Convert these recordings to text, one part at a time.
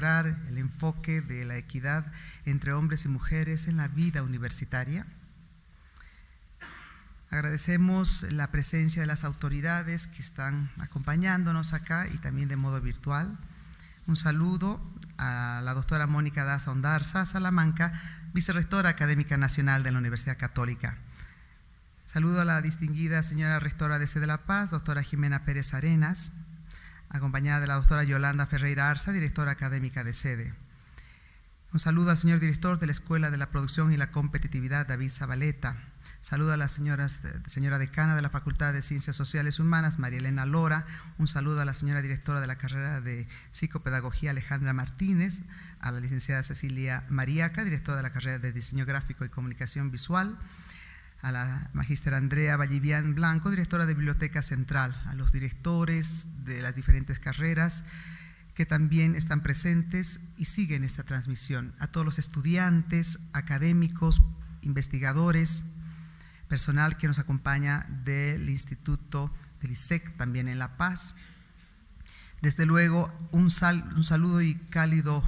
integrar el enfoque de la equidad entre hombres y mujeres en la vida universitaria. Agradecemos la presencia de las autoridades que están acompañándonos acá y también de modo virtual. Un saludo a la doctora Mónica Daza Ondarza Salamanca, vicerrectora académica nacional de la Universidad Católica. Saludo a la distinguida señora rectora de Sede de la Paz, doctora Jimena Pérez Arenas, acompañada de la doctora Yolanda Ferreira Arza, directora académica de Sede. Un saludo al señor director de la Escuela de la Producción y la Competitividad, David Zabaleta. Saludo a la señora decana de la Facultad de Ciencias Sociales y Humanas, María Elena Lora. Un saludo a la señora directora de la carrera de Psicopedagogía, Alejandra Martínez, a la licenciada Cecilia Mariaca, directora de la carrera de Diseño Gráfico y Comunicación Visual, a la magíster Andrea Vallivian Blanco, directora de Biblioteca Central, a los directores de las diferentes carreras que también están presentes y siguen esta transmisión, a todos los estudiantes, académicos, investigadores, personal que nos acompaña del Instituto del Iisec, también en La Paz. Desde luego, un saludo y cálido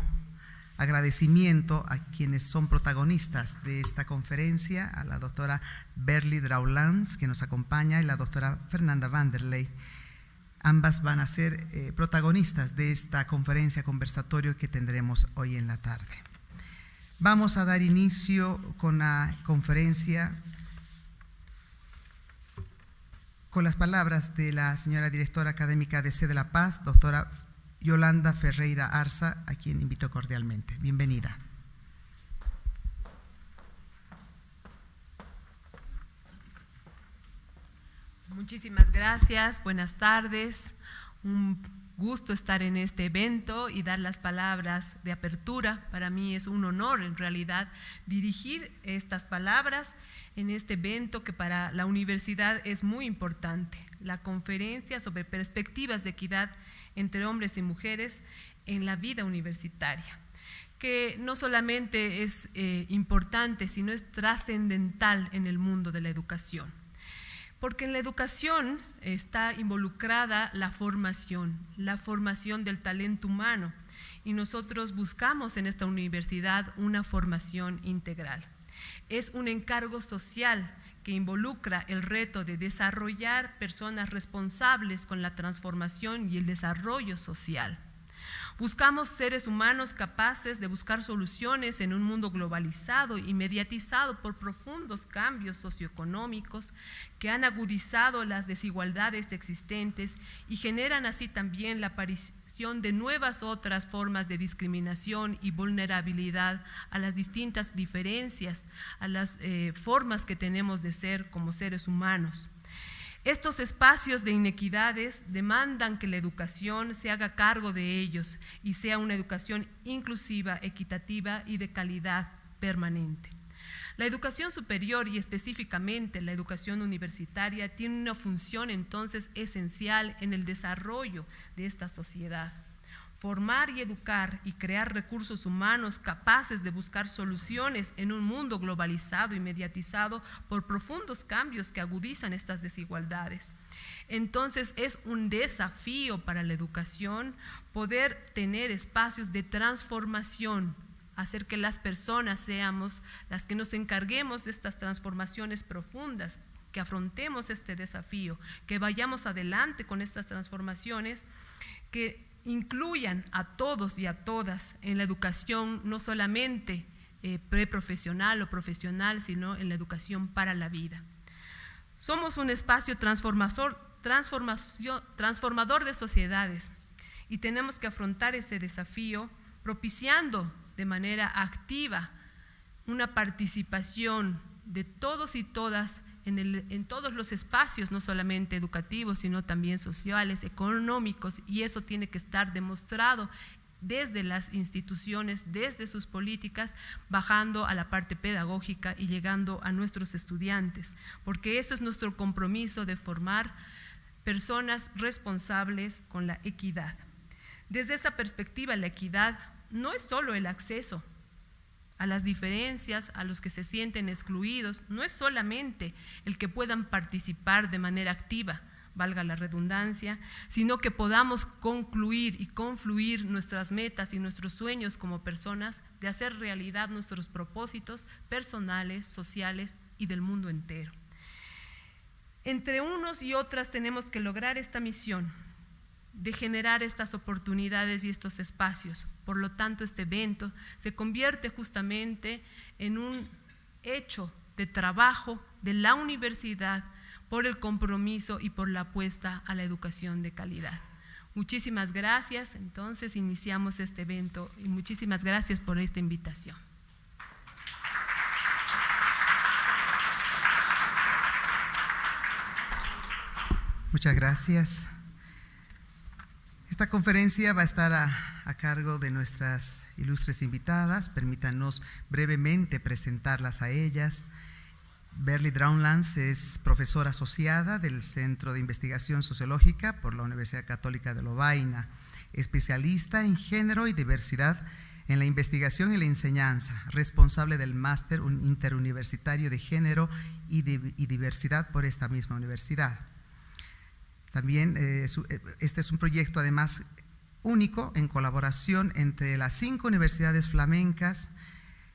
agradecimiento a quienes son protagonistas de esta conferencia, a la doctora Berly Draulans, que nos acompaña, y la doctora Fernanda Vanderlei. Ambas van a ser protagonistas de esta conferencia conversatorio que tendremos hoy en la tarde. Vamos a dar inicio con la conferencia con las palabras de la señora directora académica de Sede de la Paz, doctora Yolanda Ferreira Arza, a quien invito cordialmente. Bienvenida. Muchísimas gracias, buenas tardes. Un gusto estar en este evento y dar las palabras de apertura. Para mí es un honor, en realidad, dirigir estas palabras en este evento que para la universidad es muy importante, la conferencia sobre perspectivas de equidad entre hombres y mujeres en la vida universitaria, que no solamente es importante, sino es trascendental en el mundo de la educación. Porque en la educación está involucrada la formación del talento humano, y nosotros buscamos en esta universidad una formación integral. Es un encargo social que involucra el reto de desarrollar personas responsables con la transformación y el desarrollo social. Buscamos seres humanos capaces de buscar soluciones en un mundo globalizado y mediatizado por profundos cambios socioeconómicos que han agudizado las desigualdades existentes y generan así también la aparición de nuevas otras formas de discriminación y vulnerabilidad a las distintas diferencias, a las formas que tenemos de ser como seres humanos. Estos espacios de inequidades demandan que la educación se haga cargo de ellos y sea una educación inclusiva, equitativa y de calidad permanente. La educación superior y específicamente la educación universitaria tiene una función entonces esencial en el desarrollo de esta sociedad. Formar y educar y crear recursos humanos capaces de buscar soluciones en un mundo globalizado y mediatizado por profundos cambios que agudizan estas desigualdades. Entonces es un desafío para la educación poder tener espacios de transformación, hacer que las personas seamos las que nos encarguemos de estas transformaciones profundas, que afrontemos este desafío, que vayamos adelante con estas transformaciones, que incluyan a todos y a todas en la educación, no solamente preprofesional o profesional, sino en la educación para la vida. Somos un espacio transformador de sociedades y tenemos que afrontar ese desafío propiciando de manera activa una participación de todos y todas en todos los espacios, no solamente educativos, sino también sociales, económicos, y eso tiene que estar demostrado desde las instituciones, desde sus políticas, bajando a la parte pedagógica y llegando a nuestros estudiantes, porque eso es nuestro compromiso de formar personas responsables con la equidad. Desde esa perspectiva, la equidad no es solo el acceso a las diferencias, a los que se sienten excluidos, no es solamente el que puedan participar de manera activa, valga la redundancia, sino que podamos concluir y confluir nuestras metas y nuestros sueños como personas de hacer realidad nuestros propósitos personales, sociales y del mundo entero. Entre unos y otras tenemos que lograr esta misión de generar estas oportunidades y estos espacios. Por lo tanto, este evento se convierte justamente en un hecho de trabajo de la universidad por el compromiso y por la apuesta a la educación de calidad. Muchísimas gracias. Entonces iniciamos este evento y muchísimas gracias por esta invitación. Muchas gracias. Esta conferencia va a estar a cargo de nuestras ilustres invitadas. Permítanos brevemente presentarlas a ellas. Berly Drouwlands es profesora asociada del Centro de Investigación Sociológica por la Universidad Católica de Lovaina, especialista en género y diversidad en la investigación y la enseñanza, responsable del máster interuniversitario de género y diversidad por esta misma universidad. También este es un proyecto además único en colaboración entre las 5 universidades flamencas,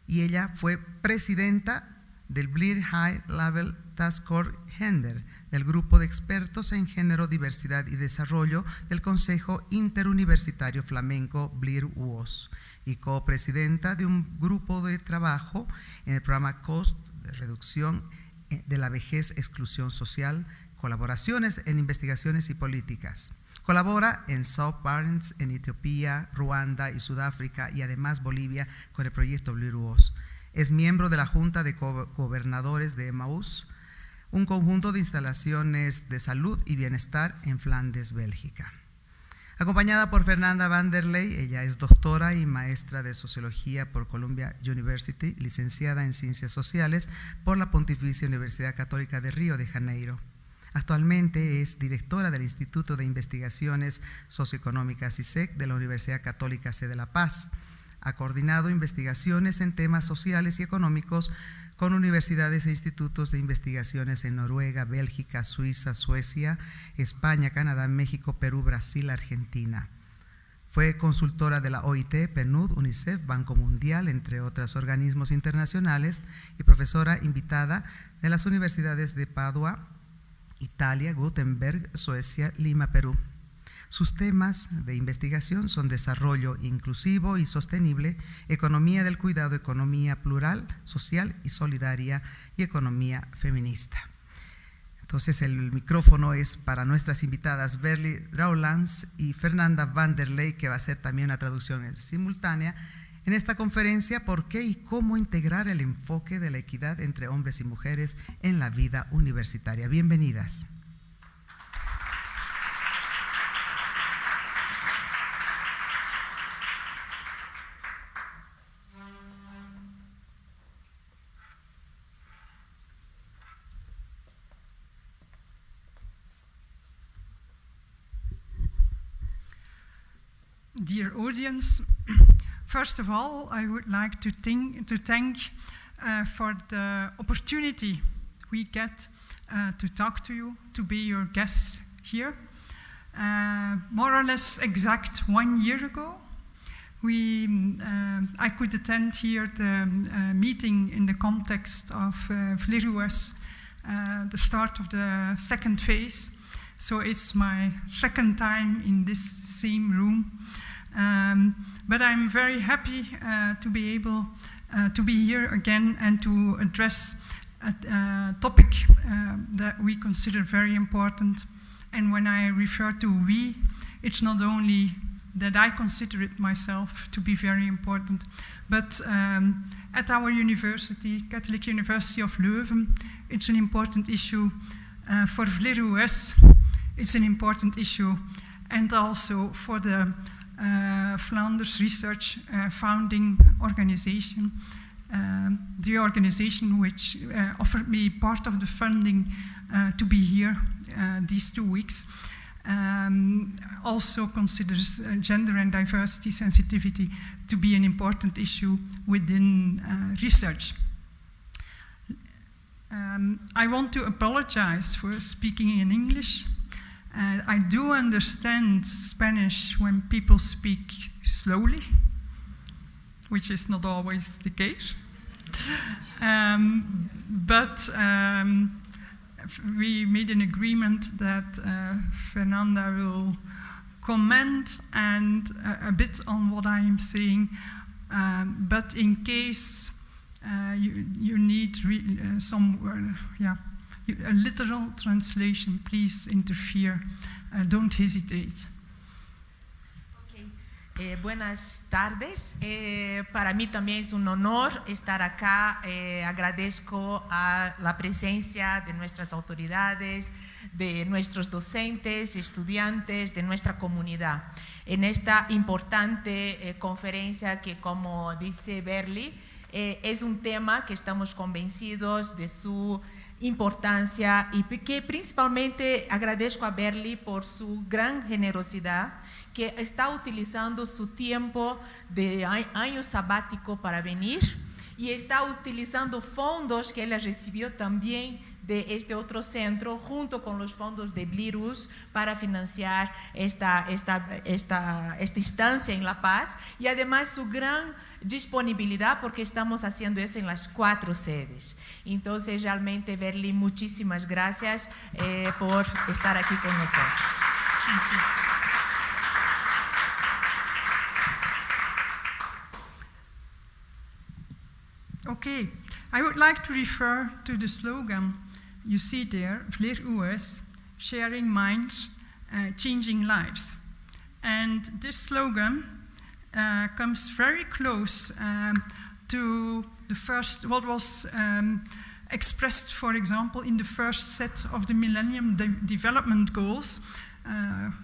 y ella fue presidenta del Blear High Level Task Force Gender, del grupo de expertos en género, diversidad y desarrollo del Consejo Interuniversitario Flamenco Blear UOS, y copresidenta de un grupo de trabajo en el programa COST de reducción de la vejez, exclusión social, colaboraciones en investigaciones y políticas. Colabora en South Barents, en Etiopía, Ruanda y Sudáfrica, y además Bolivia con el proyecto Blear UOS. Es miembro de la Junta de Gobernadores de Emmaús, un conjunto de instalaciones de salud y bienestar en Flandes, Bélgica. Acompañada por Fernanda van der Leij, ella es doctora y maestra de Sociología por Columbia University, licenciada en Ciencias Sociales por la Pontificia Universidad Católica de Río de Janeiro. Actualmente es directora del Instituto de Investigaciones Socioeconómicas Iisec de la Universidad Católica C de La Paz. Ha coordinado investigaciones en temas sociales y económicos con universidades e institutos de investigaciones en Noruega, Bélgica, Suiza, Suecia, España, Canadá, México, Perú, Brasil, Argentina. Fue consultora de la OIT, PNUD, UNICEF, Banco Mundial, entre otros organismos internacionales, y profesora invitada de las universidades de Padua, Italia, Gutenberg, Suecia, Lima, Perú. Sus temas de investigación son desarrollo inclusivo y sostenible, economía del cuidado, economía plural, social y solidaria, y economía feminista. Entonces el micrófono es para nuestras invitadas Berly Drouwlands y Fernanda van der Leij, que va a hacer también una traducción simultánea en esta conferencia: ¿por qué y cómo integrar el enfoque de la equidad entre hombres y mujeres en la vida universitaria? Bienvenidas. Dear audience, first of all, I would like to thank for the opportunity we get to talk to you, to be your guests here. More or less exact 1 year ago, I could attend here the meeting in the context of Blear UOS, the start of the second phase. So it's my second time in this same room. But I'm very happy to be able to be here again and to address a topic that we consider very important. And when I refer to we, it's not only that I consider it myself to be very important, but at our university, Catholic University of Leuven, it's an important issue. For Blear UOS, it's an important issue, and also for the Flanders Research Founding Organization, the organization which offered me part of the funding to be here these 2 weeks, also considers gender and diversity sensitivity to be an important issue within research. I want to apologize for speaking in English. I do understand Spanish when people speak slowly, which is not always the case. But we made an agreement that Fernanda will comment and a bit on what I am saying. But in case you need a literal translation, please interfere. Don't hesitate. Buenas tardes. Para mí también es un honor estar acá. Agradezco a la presencia de nuestras autoridades, de nuestros docentes, estudiantes, de nuestra comunidad en esta importante conferencia que, como dice Berly, es un tema que estamos convencidos de su importancia y que principalmente agradezco a Berly por su gran generosidad, que está utilizando su tiempo de año sabático para venir y está utilizando fondos que ella recibió también de este otro centro junto con los fondos de Blirus para financiar esta estancia en La Paz, y además su gran disponibilidad porque estamos haciendo eso en las 4 sedes. Entonces realmente, Berly, muchísimas gracias por estar aquí con nosotros. Okay, I would like to refer to the slogan you see there, Vleerhuis, sharing minds, changing lives. And this slogan comes very close to the first, what was expressed, for example, in the first set of the Millennium Development Goals,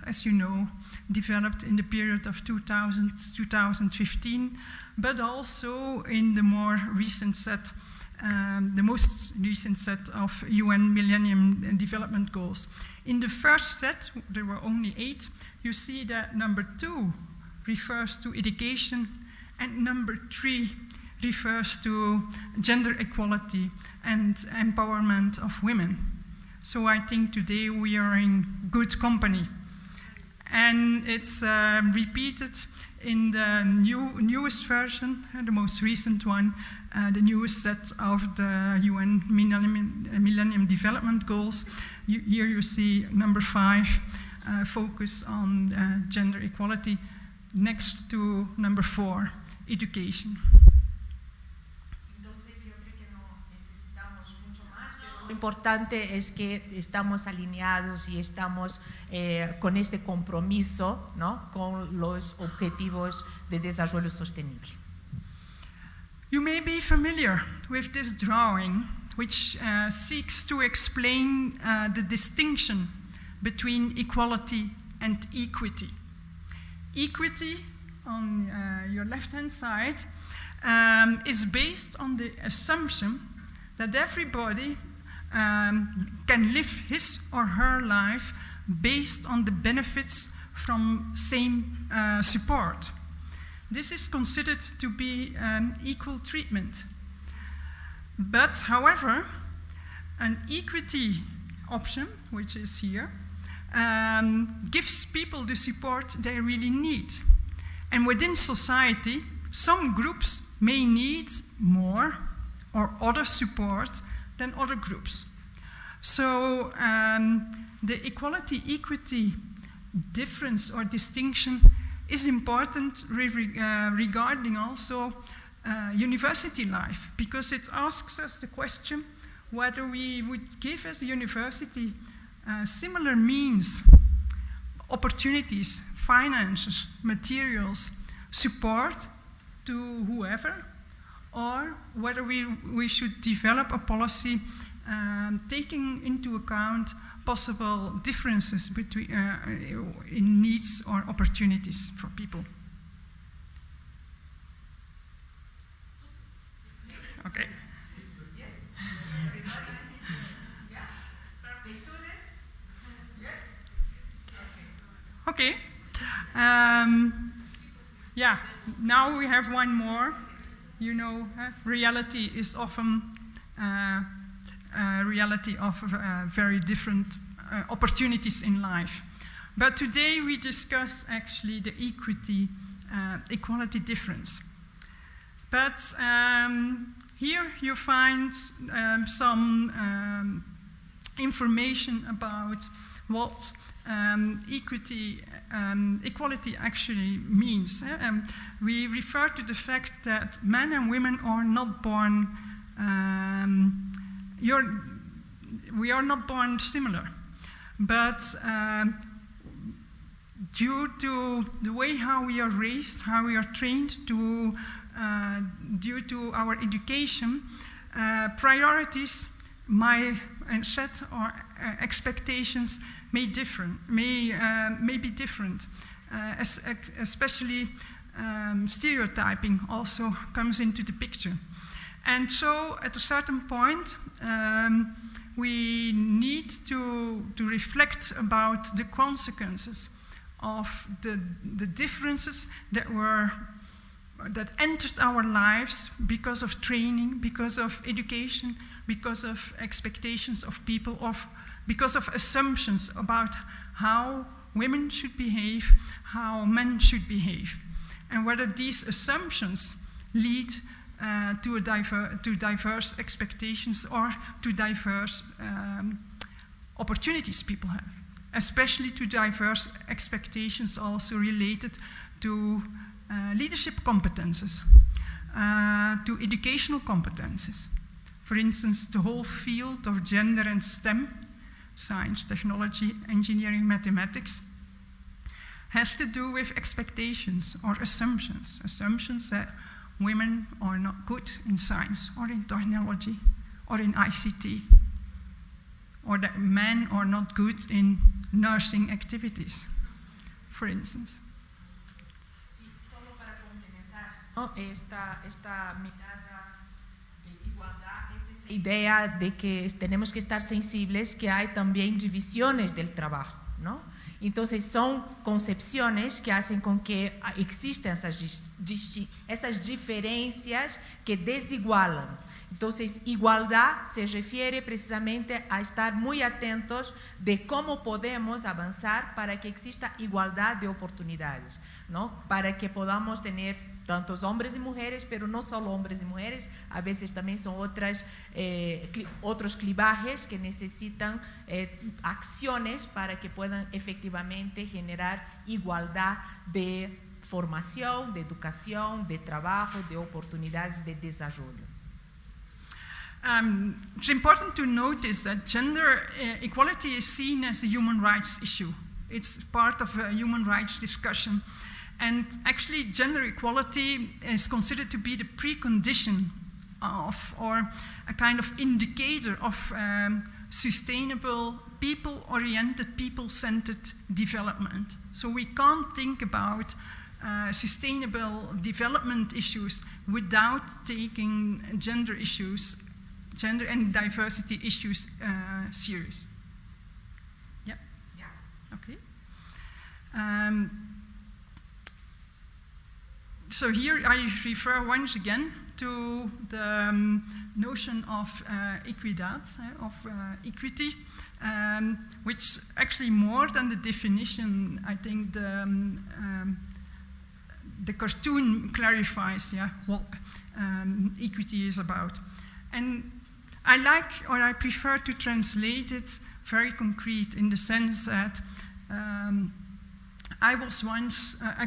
as you know, developed in the period of 2000-2015, but also in the more recent set, the most recent set of UN Millennium Development Goals. In the first set, there were only 8. You see that number 2 refers to education, and number 3 refers to gender equality and empowerment of women. So I think today we are in good company. And it's repeated in the newest version, the most recent one, the newest set of the UN Millennium Development Goals. Here you see number 5, focus on gender equality, next to number 4, education. Lo importante es que estamos alineados y estamos con este compromiso, ¿no?, con los objetivos de desarrollo sostenible. You may be familiar with this drawing, which seeks to explain the distinction between equality and equity. Equity, on your left-hand side, is based on the assumption that everybody can live his or her life based on the benefits from same support. This is considered to be equal treatment. But, however, an equity option, which is here, gives people the support they really need. And within society, some groups may need more or other support than other groups. So the equality-equity difference or distinction is important regarding also university life, because it asks us the question whether we would give as a university similar means, opportunities, finances, materials, support to whoever, or whether we should develop a policy taking into account possible differences between in needs or opportunities for people. Okay. Yes. The students? Yes. Okay. Yeah. Now we have one more. You know, reality is often reality of very different opportunities in life. But today we discuss actually the equality difference. But here you find some information about what equality actually means. We refer to the fact that men and women are not born, we are not born similar, but due to the way how we are raised, how we are trained, due to our education, priorities set or expectations may be different, especially stereotyping also comes into the picture. And so at a certain point, we need to reflect about the consequences of the differences that entered our lives because of training, because of education, because of expectations of people, because of assumptions about how women should behave, how men should behave, and whether these assumptions lead to diverse expectations or to diverse opportunities people have, especially to diverse expectations also related to leadership competences, to educational competences. For instance, the whole field of gender and STEM, science, technology, engineering, mathematics, has to do with expectations or assumptions that women are not good in science or in technology or in ICT, or that men are not good in nursing activities, for instance. Sí, solo para complementar esta mirada de igualdad, es esa idea de que tenemos que estar sensibles que hay también divisiones del trabajo, ¿no? Entonces son concepciones que hacen con que existan esas diferencias que desigualan. Entonces, igualdad se refiere precisamente a estar muy atentos de cómo podemos avanzar para que exista igualdad de oportunidades, ¿no? Para que podamos tener tantos hombres y mujeres, pero no solo hombres y mujeres, a veces también son otros clivajes que necesitan acciones para que puedan efectivamente generar igualdad de formación, de educación, de trabajo, de oportunidades de desarrollo. It's important to notice that gender equality is seen as a human rights issue. It's part of a human rights discussion. And actually, gender equality is considered to be the precondition of, or a kind of indicator of sustainable, people-oriented, people-centered development. So we can't think about sustainable development issues without taking gender and diversity issues serious. Yeah? Yeah. Okay. So here I refer once again to the notion of equidad, of equity, which actually more than the definition, I think the cartoon clarifies what equity is about. And I prefer to translate it very concrete in the sense that I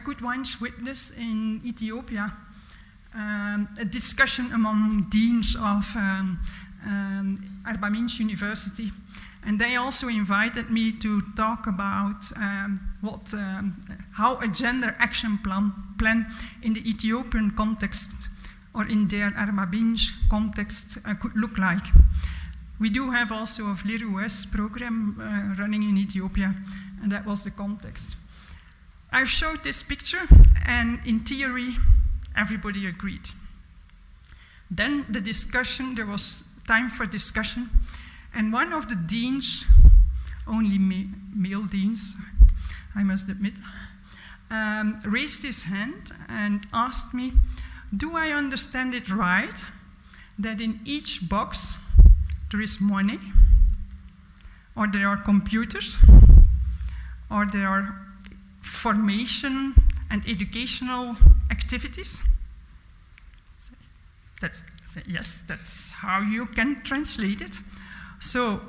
could once witness in Ethiopia a discussion among deans of Arba Minch University, and they also invited me to talk about how a gender action plan in the Ethiopian context or in their Arba Minch context could look like. We do have also a VLIRUS program running in Ethiopia, and that was the context. I showed this picture, and in theory, everybody agreed. Then the discussion, there was time for discussion, and one of the deans, only male deans, I must admit, raised his hand and asked me, do I understand it right that in each box there is money? or there are computers, or there are formation and educational activities. Yes, that's how you can translate it. So,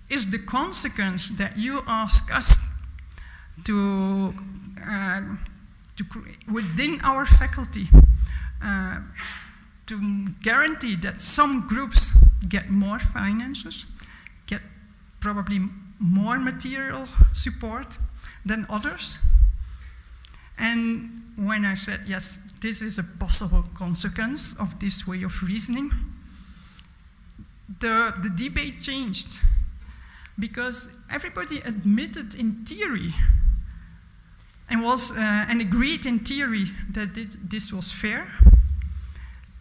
is the consequence that you ask us to within our faculty to guarantee that some groups get more finances, get probably more material support than others? And when I said, yes, this is a possible consequence of this way of reasoning, the debate changed, because everybody admitted in theory and agreed in theory that this was fair.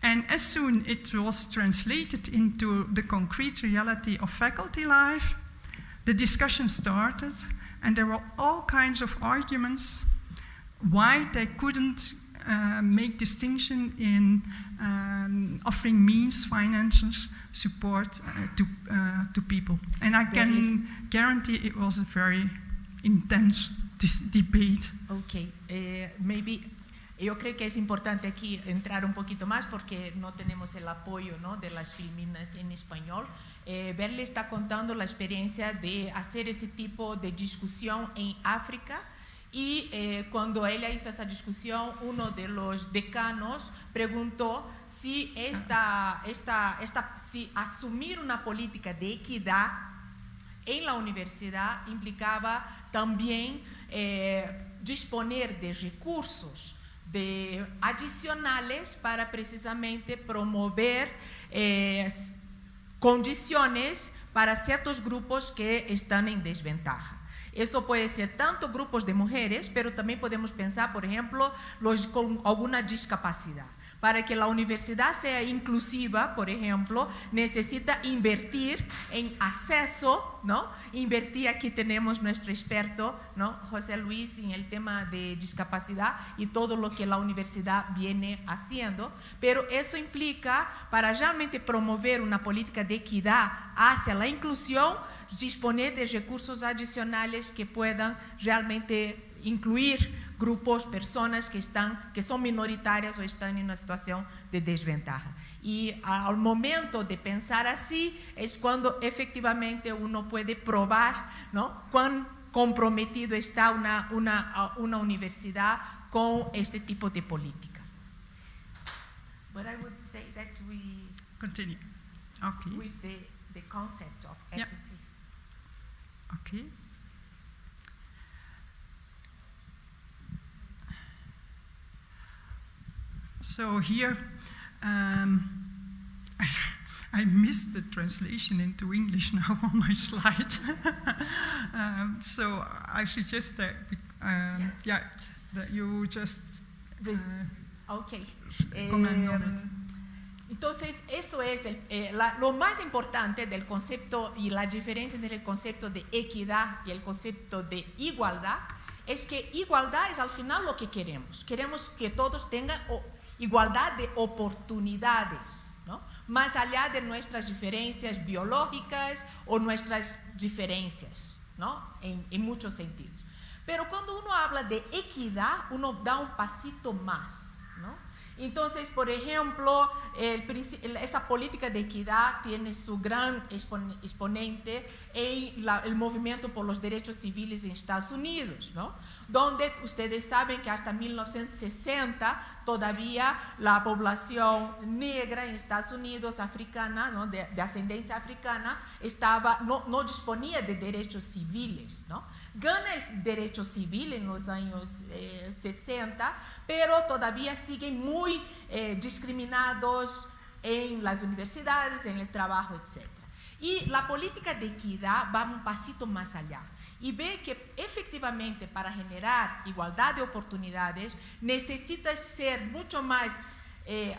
And as soon it was translated into the concrete reality of faculty life, the discussion started, and there were all kinds of arguments why they couldn't make distinction in offering means, finances, support to people. And I can guarantee it was a very intense debate. Ok, maybe yo creo que es importante aquí entrar un poquito más porque no tenemos el apoyo, ¿no?, de las filminas en español. Berle está contando la experiencia de hacer ese tipo de discusión en África. Y cuando ella hizo esa discusión, uno de los decanos preguntó si si asumir una política de equidad en la universidad implicaba también disponer de recursos adicionales para precisamente promover condiciones para ciertos grupos que están en desventaja. Eso puede ser tanto grupos de mujeres, pero también podemos pensar, por ejemplo, los con alguna discapacidad. Para que la universidad sea inclusiva, por ejemplo, necesita invertir en acceso, ¿no? Invertir, aquí tenemos nuestro experto, ¿no?, José Luis, en el tema de discapacidad y todo lo que la universidad viene haciendo. Pero eso implica, para realmente promover una política de equidad hacia la inclusión, disponer de recursos adicionales que puedan realmente incluir grupos, personas que son minoritarias o están en una situación de desventaja. Y al momento de pensar así es cuando efectivamente uno puede probar, ¿no?, cuán comprometido está una universidad con este tipo de política. But I would say that we continue. Okay. With the concept of equity. Yeah. Okay. So here, I missed the translation into English now on my slide. So I suggest that, that you just okay. comment on it. Entonces, eso es lo más importante del concepto y la diferencia entre el concepto de equidad y el concepto de igualdad, es que igualdad es al final lo que queremos. Queremos que todos tengan igualdad de oportunidades, ¿no?, más allá de nuestras diferencias biológicas o nuestras diferencias, ¿no?, en muchos sentidos. Pero cuando uno habla de equidad, uno da un pasito más, ¿no? Entonces, por ejemplo, esa política de equidad tiene su gran exponente en el movimiento por los derechos civiles en Estados Unidos, ¿no?, donde ustedes saben que hasta 1960 todavía la población negra en Estados Unidos, africana, ¿no?, de ascendencia africana, no disponía de derechos civiles, ¿no? Gana el derecho civil en los años 60, pero todavía siguen muy discriminados en las universidades, en el trabajo, etc. Y la política de equidad va un pasito más allá y ve que efectivamente para generar igualdad de oportunidades necesita ser mucho más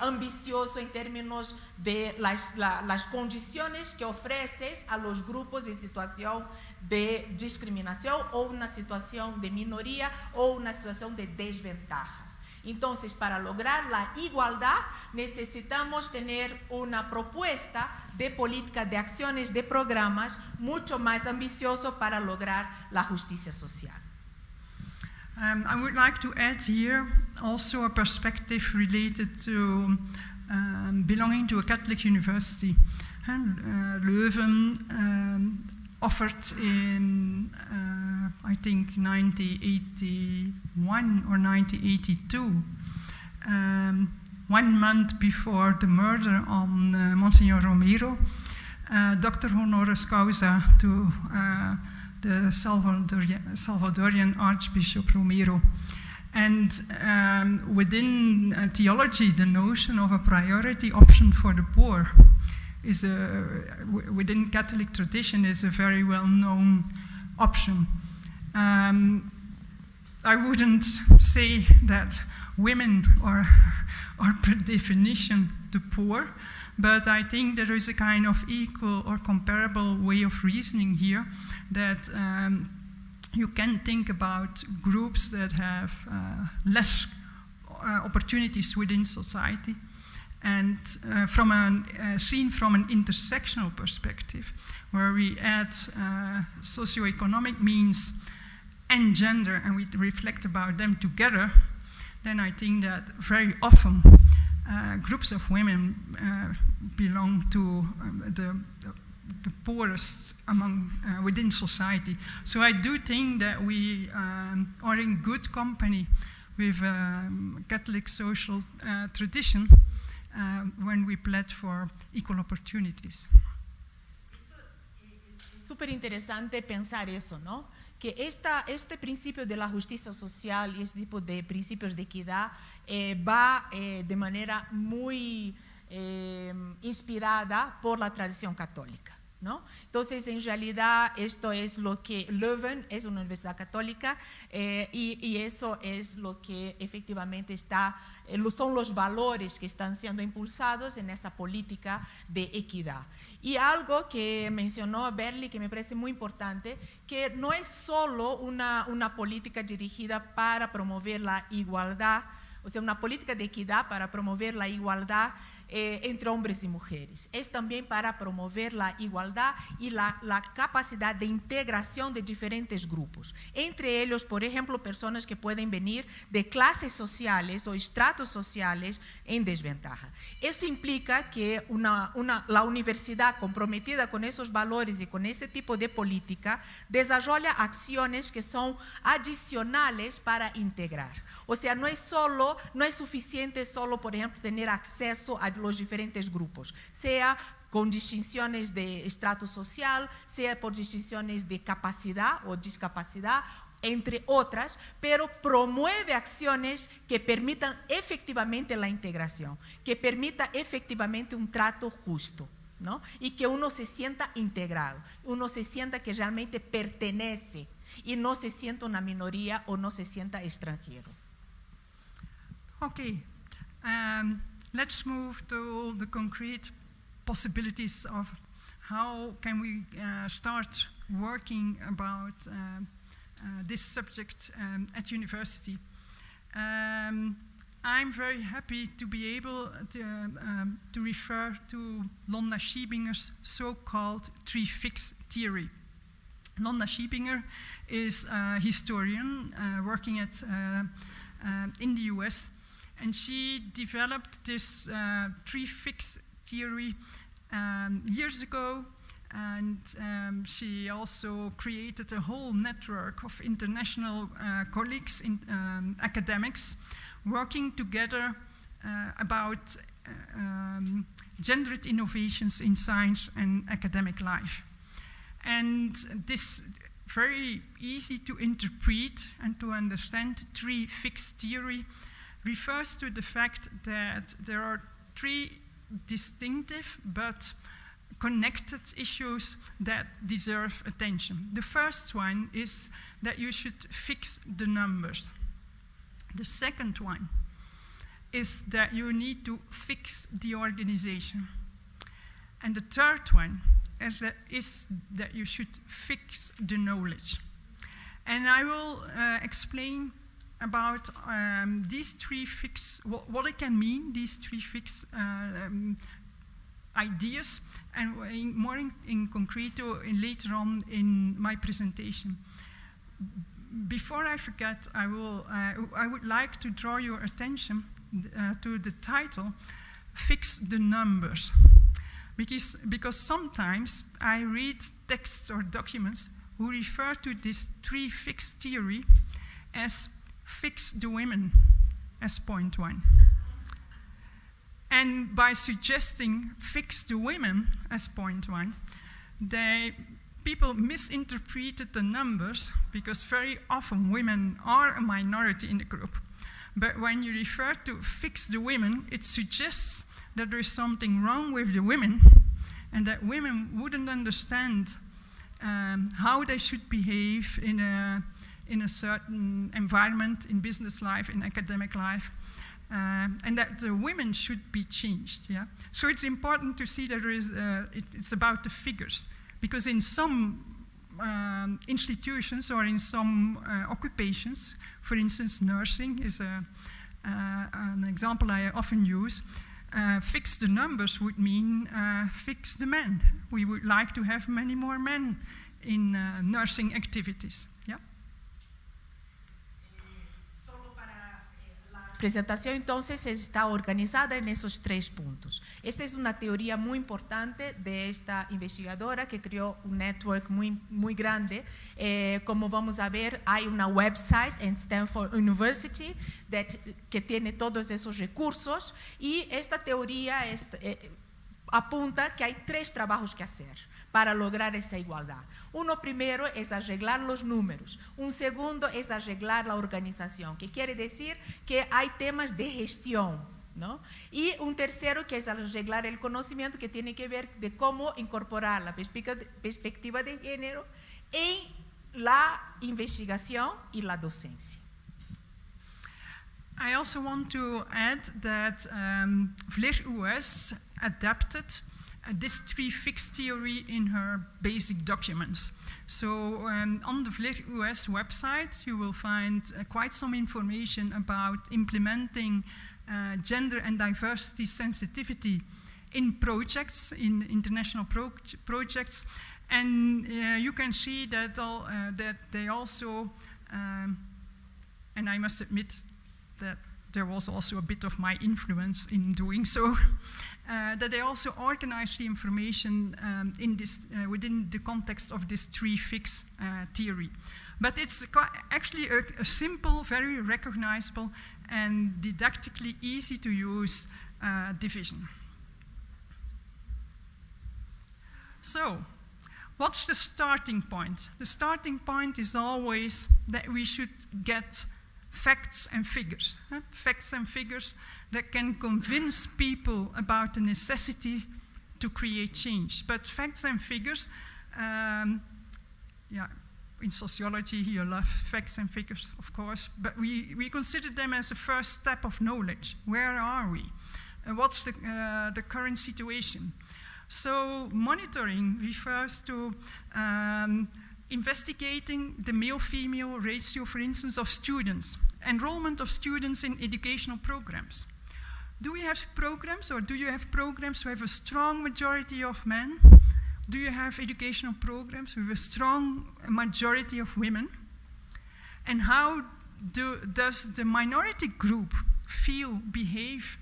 ambicioso en términos de las condiciones que ofreces a los grupos en situación de discriminación o una situación de minoría o una situación de desventaja. Entonces, para lograr la igualdad, necesitamos tener una propuesta de política, de acciones, de programas mucho más ambicioso para lograr la justicia social. I would like to add here also a perspective related to belonging to a Catholic university. Leuven offered in, I think, 1981 or 1982, 1 month before the murder on Monsignor Romero, Dr. Honoris Causa to the Salvadorian Archbishop Romero. And within theology, the notion of a priority option for the poor is within Catholic tradition is a very well-known option. I wouldn't say that women are per definition the poor, but I think there is a kind of equal or comparable way of reasoning here that you can think about groups that have less opportunities within society, and seen from an intersectional perspective, where we add socioeconomic means and gender, and we reflect about them together, then I think that very often groups of women belong to the poorest among within society. So I do think that we are in good company with Catholic social tradition when we pledge for equal opportunities. Es súper interesante pensar eso, ¿no? Que este principio de la justicia social y este tipo de principios de equidad va de manera muy inspirada por la tradición católica, ¿no? Entonces, en realidad, esto es lo que Leuven es una universidad católica y eso es lo que efectivamente son los valores que están siendo impulsados en esa política de equidad. Y algo que mencionó Berli, que me parece muy importante, que no es solo una política dirigida para promover la igualdad, o sea, una política de equidad para promover la igualdad entre hombres y mujeres. Es también para promover la igualdad y la capacidad de integración de diferentes grupos. Entre ellos, por ejemplo, personas que pueden venir de clases sociales o estratos sociales en desventaja. Eso implica que la universidad comprometida con esos valores y con ese tipo de política desarrolla acciones que son adicionales para integrar. O sea, no es suficiente solo, por ejemplo, tener acceso a los diferentes grupos, sea con distinciones de estrato social, sea por distinciones de capacidad o discapacidad, entre otras, pero promueve acciones que permitan efectivamente la integración, que permita efectivamente un trato justo, ¿no? Y que uno se sienta integrado, uno se sienta que realmente pertenece y no se sienta una minoría o no se sienta extranjero. Okay, let's move to the concrete possibilities of how can we start working about this subject at university. I'm very happy to be able to refer to Londa Schiebinger's so-called 3-fix theory. Londa Schiebinger is a historian working in the US, and she developed this 3-fix theory years ago, and she also created a whole network of international colleagues, academics, working together about gendered innovations in science and academic life. And this very easy to interpret and to understand 3-fix theory refers to the fact that there are 3 distinctive but connected issues that deserve attention. The first one is that you should fix the numbers. The second one is that you need to fix the organization. And the third one is that you should fix the knowledge. And I will explain about these three fixed, what it can mean, these three fixed ideas, and more in concreto later on in my presentation. Before I forget, I would like to draw your attention to the title, Fix the Numbers. Because sometimes I read texts or documents who refer to this three fixed theory as fix the women as point one. And by suggesting fix the women as point one, people misinterpreted the numbers, because very often women are a minority in the group. But when you refer to fix the women, it suggests that there is something wrong with the women, and that women wouldn't understand how they should behave in a certain environment, in business life, in academic life, and that the women should be changed. Yeah? So it's important to see that it's about the figures, because in some institutions or in some occupations, for instance, nursing is an example I often use. Fix the numbers would mean fix the men. We would like to have many more men in nursing activities. Yeah? La presentación entonces está organizada en esos 3 puntos. Esta es una teoría muy importante de esta investigadora que creó un network muy grande. Como vamos a ver, hay una website en Stanford University que tiene todos esos recursos, y esta teoría apunta que hay 3 trabajos que hacer para lograr esa igualdad. Uno primero es arreglar los números, un segundo es arreglar la organización, que quiere decir que hay temas de gestión, ¿no? Y un tercero que es arreglar el conocimiento, que tiene que ver de cómo incorporar la perspectiva de género en la investigación y la docencia. I also want to add that Vleer-US adapted this three fixed theory in her basic documents. So on the Vleer-US website, you will find quite some information about implementing gender and diversity sensitivity in projects, in international projects, and you can see that that they also, and I must admit that there was also a bit of my influence in doing so, that they also organized the information in this, within the context of this three fix theory. But it's actually a simple, very recognizable, and didactically easy to use division. So, what's the starting point? The starting point is always that we should get facts and figures. Facts and figures that can convince people about the necessity to create change. But facts and figures, yeah, in sociology you love facts and figures, of course, but we consider them as a first step of knowledge. Where are we? What's the current situation? So monitoring refers to investigating the male-female ratio, for instance, of students, enrollment of students in educational programs. Do we have programs, or do you have programs who have a strong majority of men? Do you have educational programs with a strong majority of women? And how does the minority group feel, behave,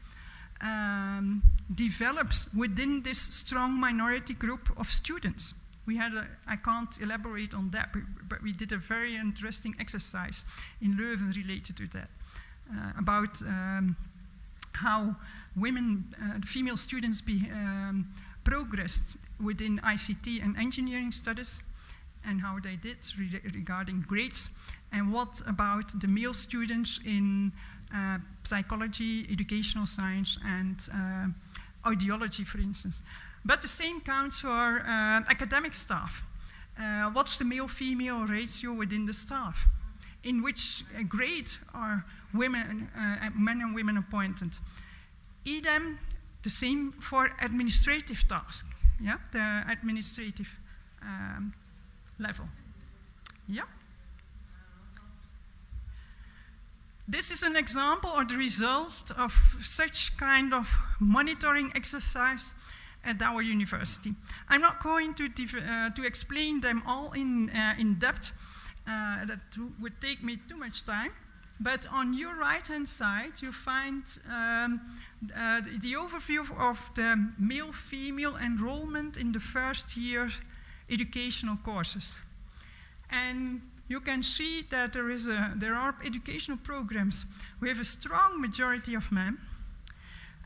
develops within this strong minority group of students? We had I can't elaborate on that, but we did a very interesting exercise in Leuven related to that, about how women, female students progressed within ICT and engineering studies, and how they did regarding grades, and what about the male students in psychology, educational science, and ideology, for instance. But the same counts for academic staff. What's the male-female ratio within the staff? In which grade are women, men and women appointed? Idem, the same for administrative tasks, yeah, the administrative level. Yeah. This is an example or the result of such kind of monitoring exercise at our university. I'm not going to explain them all in depth. That would take me too much time. But on your right-hand side, you find the overview of the male-female enrollment in the first year educational courses. And you can see that there are educational programs with a strong majority of men,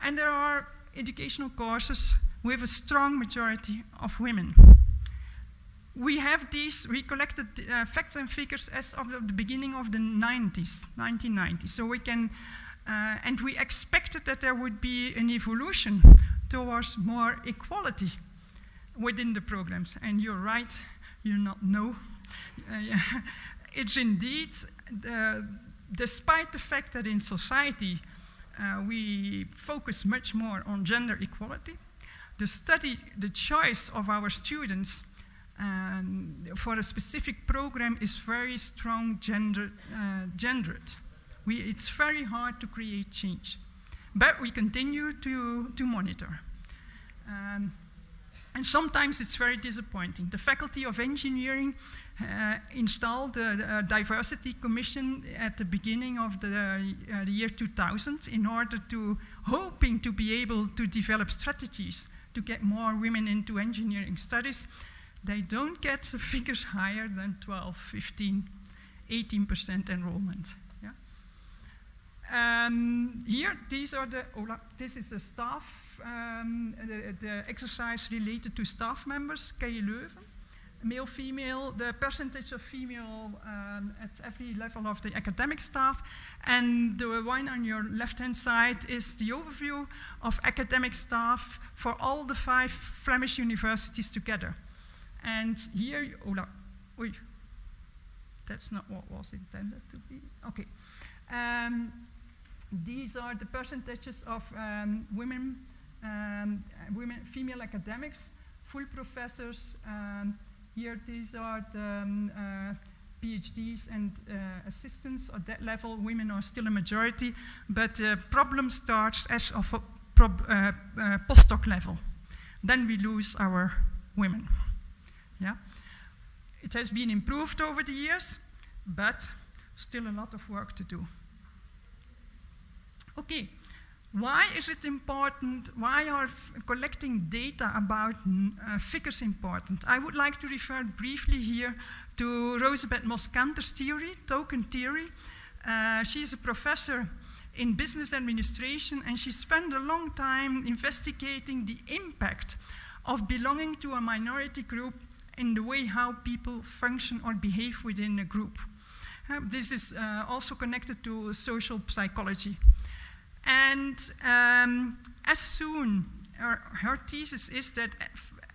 and there are educational courses with a strong majority of women. We collected facts and figures as of the beginning of the 1990s. So we can, and we expected that there would be an evolution towards more equality within the programs. And you're right, you not know. It's indeed, despite the fact that in society we focus much more on gender equality, the choice of our students for a specific program is very strong gendered. It's very hard to create change. But we continue to monitor. And sometimes it's very disappointing. The Faculty of Engineering installed a diversity commission at the beginning of the year 2000 in order to, hoping to be able to develop strategies to get more women into engineering studies. They don't get the figures higher than 12, 15, 18% enrollment. Yeah? Here, this is the staff, the exercise related to staff members, KU Leuven. Male, female, the percentage of female at every level of the academic staff. And the one on your left-hand side is the overview of academic staff for all the 5 Flemish universities together. And here, that's not what was intended to be. Okay. These are the percentages of female academics, full professors. Here, these are the PhDs and assistants. At that level, women are still a majority, but the problem starts as of a postdoc level. Then we lose our women. Yeah? It has been improved over the years, but still a lot of work to do. Okay, why is it important? Why are collecting data about figures important? I would like to refer briefly here to Rosabeth Moss-Kanter's theory, token theory. She's a professor in business administration, and she spent a long time investigating the impact of belonging to a minority group in the way how people function or behave within a group. This is also connected to social psychology. And as soon, her thesis is that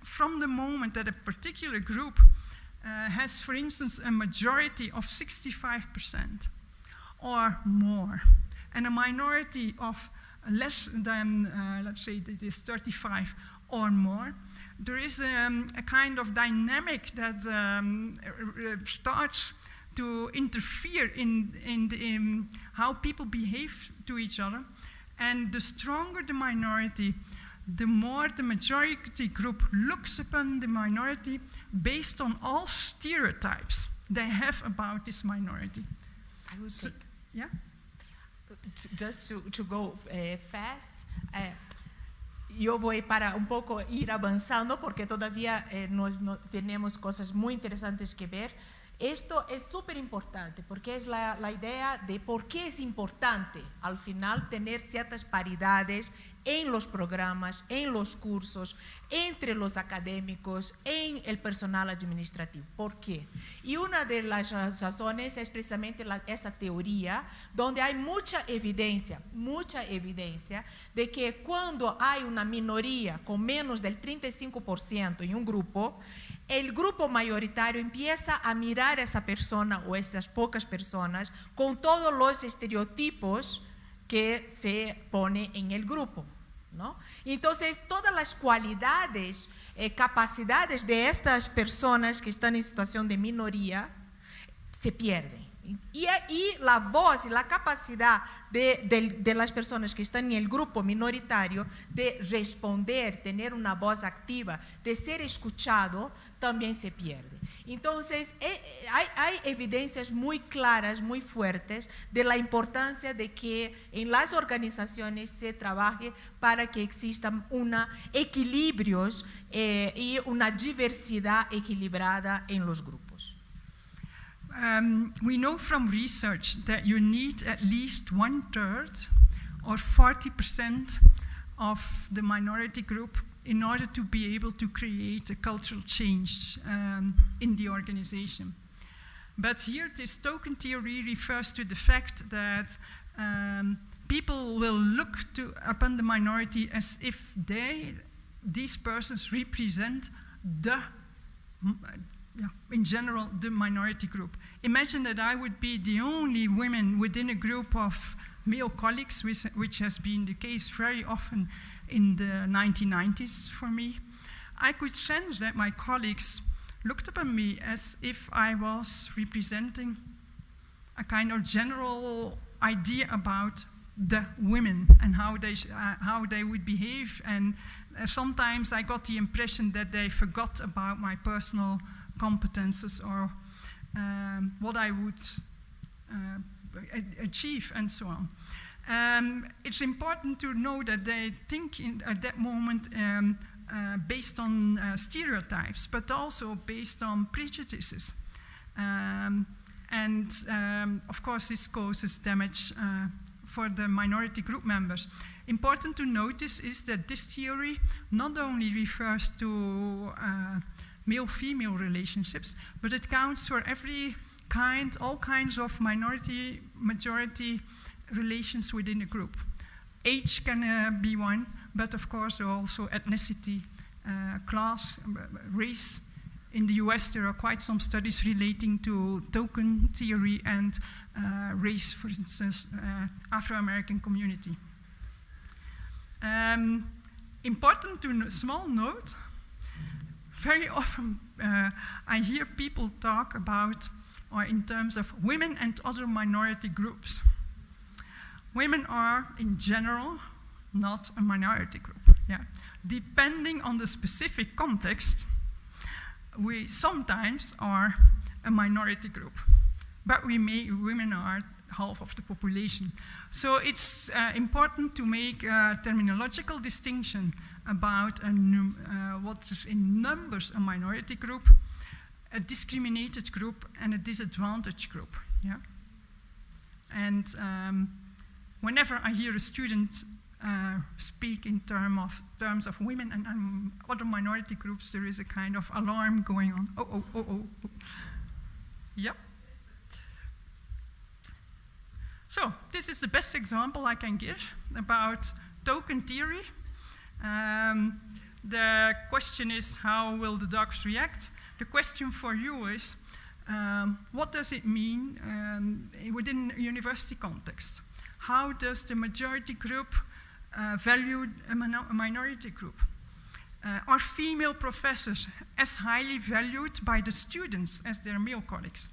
from the moment that a particular group has, for instance, a majority of 65% or more, and a minority of less than, let's say, it is 35 or more, there is a kind of dynamic that starts to interfere in how people behave to each other. And the stronger the minority, the more the majority group looks upon the minority based on all stereotypes they have about this minority. I would so, think, yeah? Just to go fast, yo voy para un poco ir avanzando porque todavía no tenemos cosas muy interesantes que ver. Esto es súper importante porque es la idea de por qué es importante al final tener ciertas paridades en los programas, en los cursos, entre los académicos, en el personal administrativo. ¿Por qué? Y una de las razones es precisamente esa teoría donde hay mucha evidencia de que cuando hay una minoría con menos del 35% en un grupo, el grupo mayoritario empieza a mirar a esa persona o esas pocas personas con todos los estereotipos que se pone en el grupo, ¿no? Entonces, todas las cualidades, capacidades de estas personas que están en situación de minoría se pierden. Y la voz y la capacidad de las personas que están en el grupo minoritario de responder, tener una voz activa, de ser escuchado, también se pierde. Entonces, hay evidencias muy claras, muy fuertes, de la importancia de que en las organizaciones se trabaje para que existan equilibrios y una diversidad equilibrada en los grupos. We know from research that you need at least 1/3 or 40% of the minority group in order to be able to create a cultural change in the organization. But here this token theory refers to the fact that people will look upon the minority as if these persons represent in general, the minority group. Imagine that I would be the only woman within a group of male colleagues, which has been the case very often in the 1990s for me. I could sense that my colleagues looked upon me as if I was representing a kind of general idea about the women and how they would behave. And sometimes I got the impression that they forgot about my personal competences or what I would achieve and so on. It's important to know that they think at that moment based on stereotypes, but also based on prejudices. Of course, this causes damage for the minority group members. Important to notice is that this theory not only refers to male-female relationships, but it counts for all kinds of minority-majority relations within a group. Age can be one, but of course also ethnicity, class, race. In the US, there are quite some studies relating to token theory and race, for instance, Afro-American community. Important small note, very often I hear people talk about, or in terms of women and other minority groups. Women are, in general, not a minority group. Yeah. Depending on the specific context, we sometimes are a minority group, but women are half of the population. So it's important to make a terminological distinction about what is in numbers a minority group, a discriminated group, and a disadvantaged group. Yeah? And whenever I hear a student speak in terms of women and other minority groups, there is a kind of alarm going on. Oh. Yep. So this is the best example I can give about token theory. The question is, how will the dogs react? The question for you is, what does it mean within a university context? How does the majority group value a minority group? Are female professors as highly valued by the students as their male colleagues?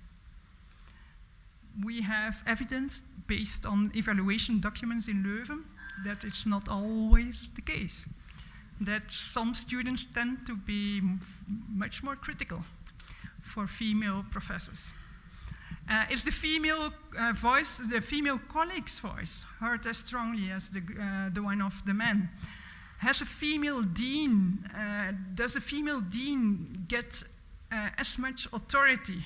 We have evidence based on evaluation documents in Leuven that it's not always the case. That some students tend to be much more critical for female professors. Is the female voice, the female colleague's voice, heard as strongly as the one of the men? Has a female dean, does a female dean get as much authority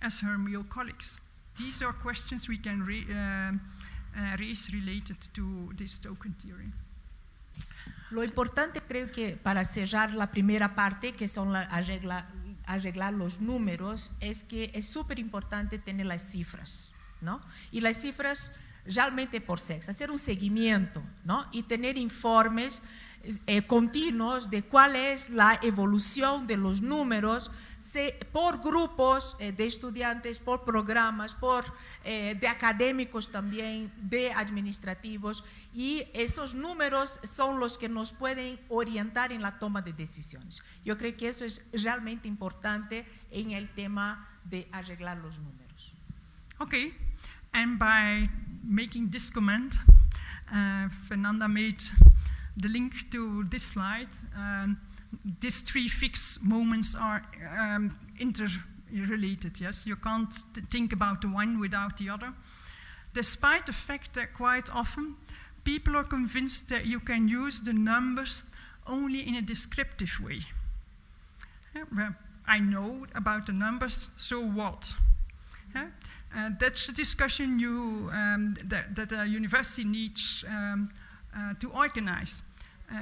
as her male colleagues? These are questions we can raise related to this token theory. Lo importante, creo que para cerrar la primera parte, que son arreglar los números, es que es súper importante tener las cifras, ¿no? Y las cifras realmente por sexo, hacer un seguimiento, ¿no? Y tener informes continuos de cuál es la evolución de los números por grupos de estudiantes, por programas, de académicos también, de administrativos, y esos números son los que nos pueden orientar en la toma de decisiones. Yo creo que eso es realmente importante en el tema de arreglar los números. Okay, and by making this comment, Fernanda made the link to this slide. These 3 fixed moments are interrelated, yes? You can't think about the one without the other. Despite the fact that quite often people are convinced that you can use the numbers only in a descriptive way. Well, I know about the numbers, so what? That's a discussion that a university needs to organize.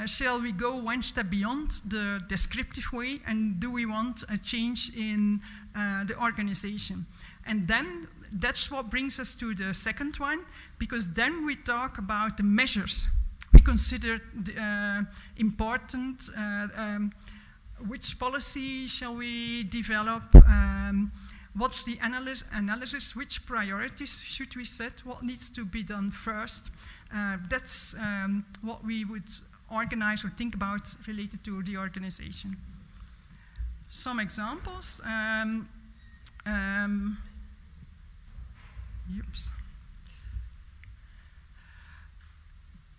Shall we go one step beyond the descriptive way, and do we want a change in the organization? And then that's what brings us to the second one, because then we talk about the measures we consider important. Which policy shall we develop? What's the analysis? Which priorities should we set? What needs to be done first? That's what we would organize or think about related to the organization. Some examples. Oops.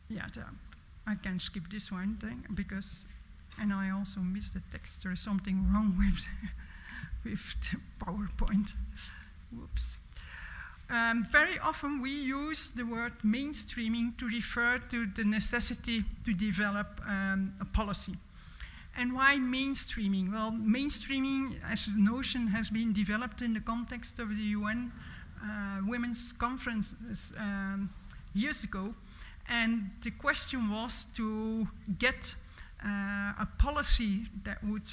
Yeah, I can skip this one thing because, and I also missed the text. There is something wrong with the PowerPoint. Whoops. Very often we use the word mainstreaming to refer to the necessity to develop a policy. And why mainstreaming? Well, mainstreaming as a notion has been developed in the context of the UN Women's Conference years ago. And the question was to get a policy that would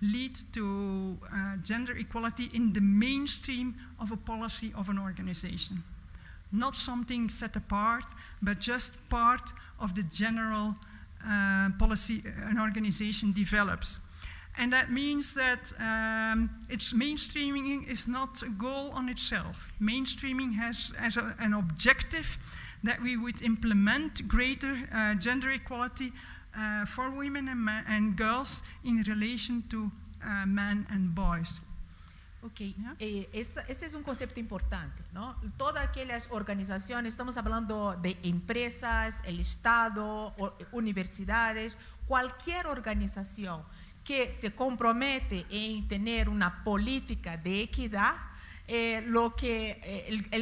lead to gender equality in the mainstream of a policy of an organization. Not something set apart, but just part of the general policy an organization develops. And that means that its mainstreaming is not a goal on itself. Mainstreaming has as an objective that we would implement greater gender equality for women and girls in relation to men and boys. Ok, esse é um conceito importante, ¿no? Todas aquelas organizações, estamos falando de empresas, el Estado, universidades, qualquer organização que se compromete em ter uma política de equidad, el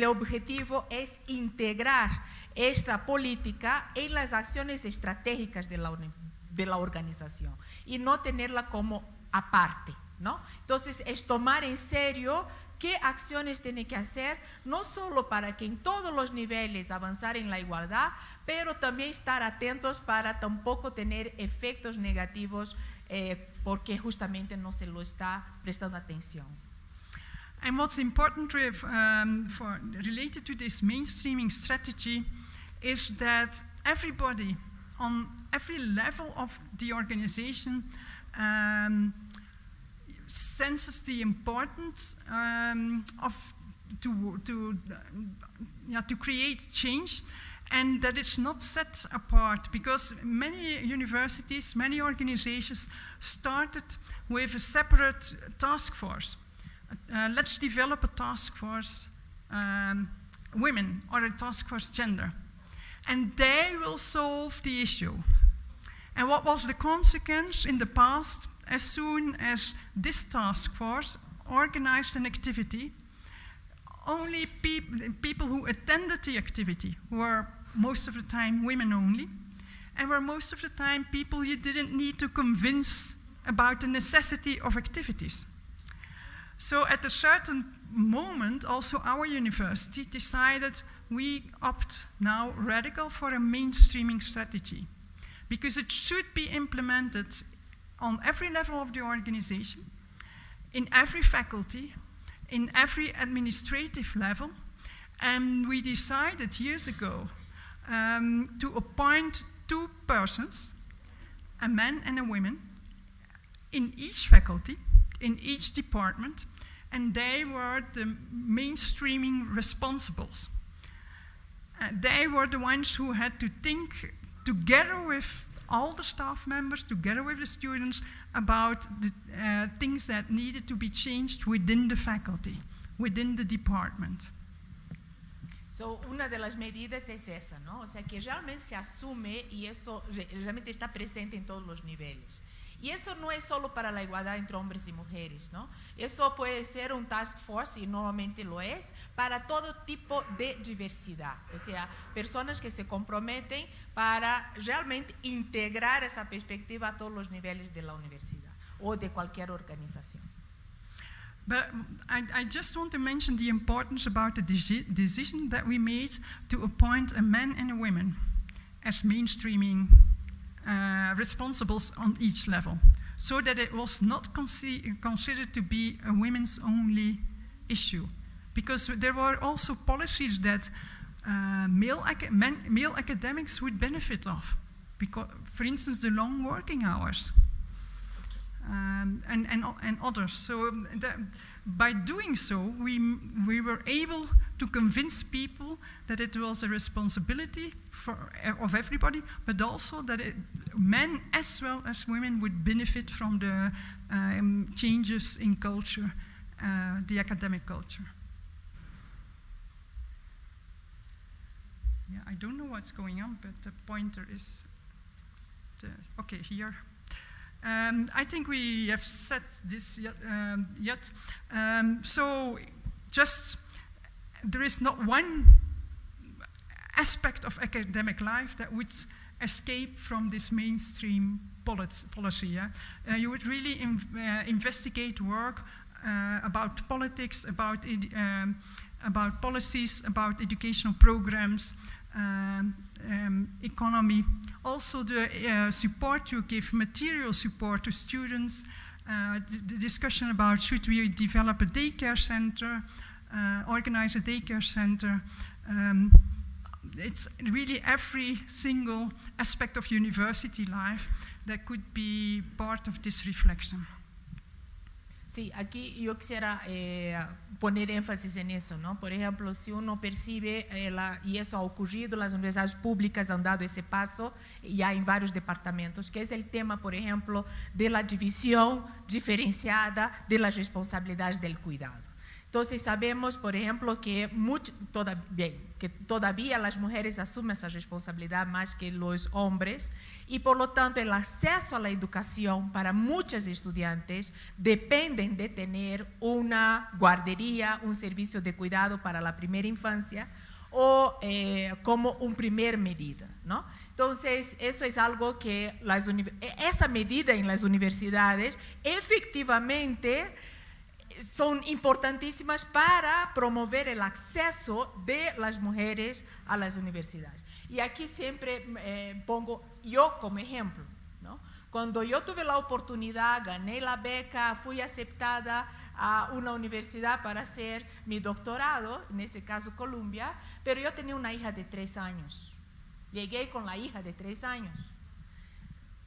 objetivo es integrar esta política en las acciones estratégicas de la organización y no tenerla como aparte, ¿no? Entonces es tomar en serio qué acciones tiene que hacer, no solo para que en todos los niveles avanzar en la igualdad, pero también estar atentos para tampoco tener efectos negativos porque justamente no se lo está prestando atención. And what's important related to this mainstreaming strategy is that everybody on every level of the organization senses the importance to create change, and that it's not set apart, because many universities, many organizations started with a separate task force. Let's develop a task force women or a task force gender, and they will solve the issue. And what was the consequence in the past? As soon as this task force organized an activity, only people who attended the activity were most of the time women only, and were most of the time people you didn't need to convince about the necessity of activities. So at a certain moment, also our university decided we opt now radical for a mainstreaming strategy, because it should be implemented on every level of the organization, in every faculty, in every administrative level. And we decided years ago to appoint 2 persons, a man and a woman, in each faculty, in each department, and they were the mainstreaming responsibles. They were the ones who had to think together with all the staff members, together with the students, about the things that needed to be changed within the faculty. within the department. So, una de las medidas es esa, ¿no? O sea, que realmente se asume y eso realmente está presente en todos los niveles. Y eso no es solo para la igualdad entre hombres y mujeres, ¿no? Eso puede ser un task force, y normalmente lo es, para todo tipo de diversidad. O sea, personas que se comprometen para realmente integrar esa perspectiva a todos los niveles de la universidad o de cualquier organización. But I just want to mention the importance about the decision that we made to appoint a man and a woman as mainstreaming responsibles on each level, so that it was not considered to be a women's only issue. Because there were also policies that male academics would benefit of. Because, for instance, the long working hours. And others. So by doing so, we were able to convince people that it was a responsibility of everybody, but also that men as well as women would benefit from the changes in culture, the academic culture. Yeah, I don't know what's going on, but the pointer is okay here. I think we have said this yet. So just, there is not one aspect of academic life that would escape from this mainstream policy. Yeah? You would really investigate work about politics, about policies, about educational programs, economy, also the support you give, material support to students, the discussion about should we develop a daycare center, organize a daycare center. It's really every single aspect of university life that could be part of this reflection. Sí, aquí yo quisiera poner énfasis en eso, ¿no? Por ejemplo, si uno percibe, y eso ha ocurrido, las universidades públicas han dado ese paso ya en varios departamentos, que es el tema, por ejemplo, de la división diferenciada de las responsabilidades del cuidado. Entonces sabemos, por ejemplo, que todavía las mujeres asumen esa responsabilidad más que los hombres, y por lo tanto el acceso a la educación para muchos estudiantes dependen de tener una guardería, un servicio de cuidado para la primera infancia o como una primera medida, ¿no? Entonces eso es algo que esa medida en las universidades efectivamente son importantísimas para promover el acceso de las mujeres a las universidades. Y aquí siempre pongo yo como ejemplo, ¿no? Cuando yo tuve la oportunidad, gané la beca, fui aceptada a una universidad para hacer mi doctorado, en ese caso Columbia, pero yo tenía una hija de 3 años. Llegué con la hija de 3 años.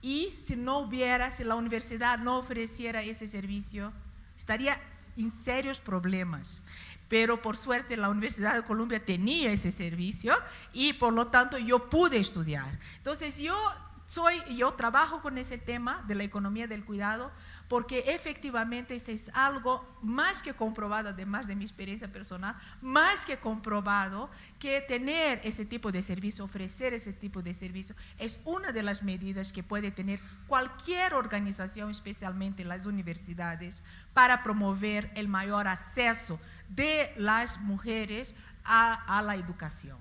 Y si la universidad no ofreciera ese servicio, estaría en serios problemas. Pero por suerte la Universidad de Columbia tenía ese servicio y por lo tanto yo pude estudiar. Entonces yo trabajo con ese tema de la economía del cuidado porque efectivamente eso es algo más que comprobado, además de mi experiencia personal, más que comprobado que tener ese tipo de servicio, ofrecer ese tipo de servicio, es una de las medidas que puede tener cualquier organización, especialmente las universidades, para promover el mayor acceso de las mujeres a la educación.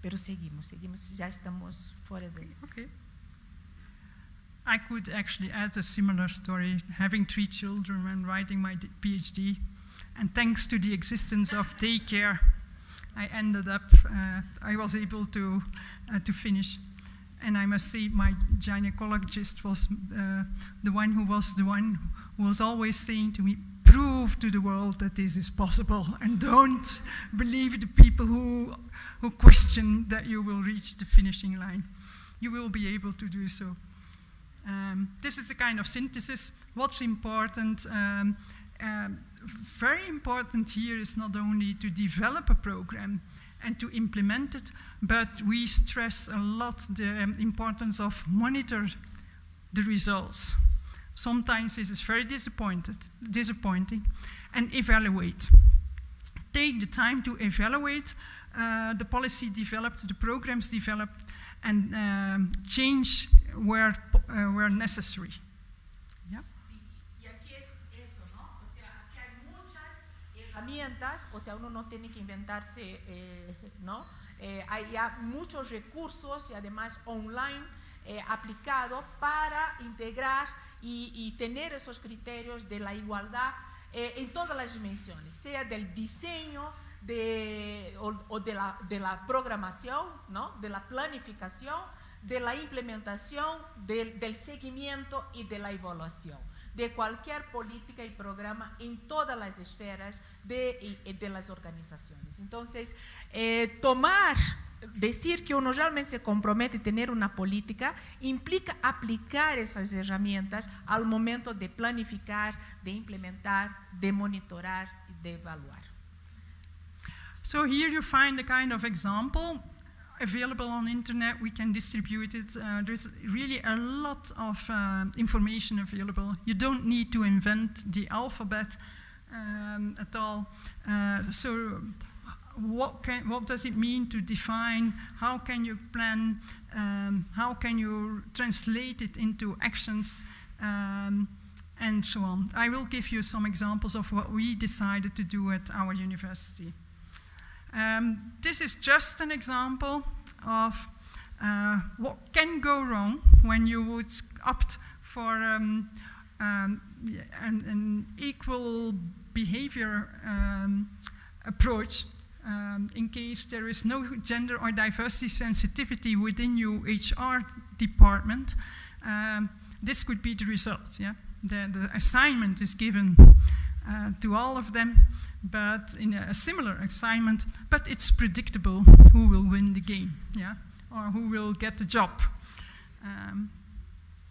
Pero seguimos, ya estamos fuera de... Okay. I could actually add a similar story, having 3 children and writing my PhD. And thanks to the existence of daycare, I was able to finish. And I must say, my gynecologist was the one who was always saying to me, prove to the world that this is possible, and don't believe the people who question that you will reach the finishing line. You will be able to do so. This is a kind of synthesis. What's important? Very important here is not only to develop a program and to implement it, but we stress a lot the importance of monitor the results. Sometimes this is very disappointing, and evaluate. take the time to evaluate the policy developed, the programs developed, and change where necessary. Yeah? Sí, y aquí es eso, ¿no? O sea, aquí hay muchas herramientas, o sea, uno no tiene que inventarse, ¿no? Hay ya muchos recursos y además online aplicado para integrar y tener esos criterios de la igualdad en todas las dimensiones, sea del diseño o de la programación, ¿no? De la planificación, de la implementación, del seguimiento y de la evaluación de cualquier política y programa en todas las esferas de las organizaciones. Entonces, decir que uno realmente se compromete a tener una política implica aplicar esas herramientas al momento de planificar, de implementar, de monitorar y de evaluar. So here you find a kind of example available on internet. We can distribute it. There's really a lot of information available. You don't need to invent the alphabet at all. So what does it mean to define? How can you plan? How can you translate it into actions? And so on. I will give you some examples of what we decided to do at our university. This is just an example of what can go wrong when you would opt for an equal behavior approach. In case there is no gender or diversity sensitivity within your HR department, this could be the result. Yeah? The assignment is given to all of them, but in a similar assignment, but it's predictable who will win the game, yeah, or who will get the job.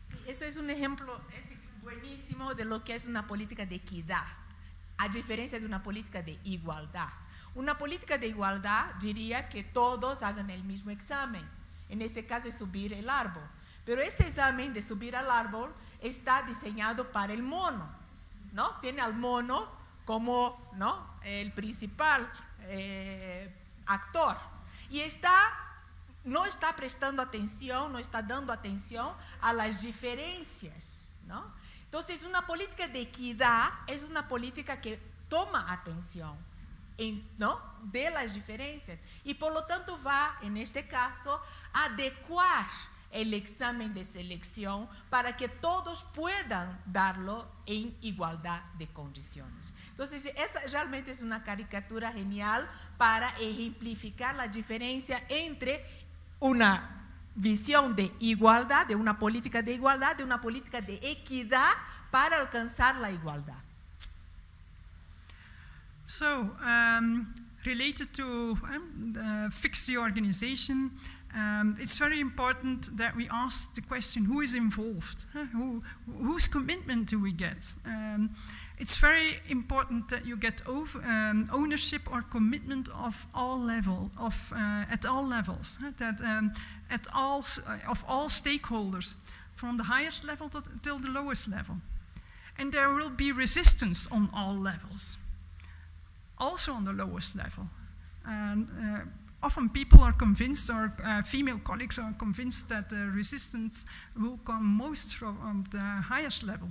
Sí, eso es un ejemplo buenísimo de lo que es una política de equidad, a diferencia de una política de igualdad. Una política de igualdad diría que todos hagan el mismo examen, en ese caso es subir el árbol, pero ese examen de subir al árbol está diseñado para el mono, ¿no? Tiene al mono como, ¿no? El principal actor y no está prestando atención, no está dando atención a las diferencias, ¿no? Entonces, una política de equidad es una política que toma atención, ¿no? De las diferencias y por lo tanto va, en este caso, a adecuar el examen de selección para que todos puedan darlo en igualdad de condiciones. Entonces, esa realmente es una caricatura genial para ejemplificar la diferencia entre una visión de igualdad, de una política de igualdad, de una política de equidad para alcanzar la igualdad. So, related to fix the organization, it's very important that we ask the question, who is involved? Whose commitment do we get? It's very important that you get ownership or commitment of all level, at all levels, of all stakeholders, from the highest level till the lowest level. And there will be resistance on all levels, also on the lowest level. Often people are convinced, or female colleagues are convinced, that the resistance will come most from the highest level.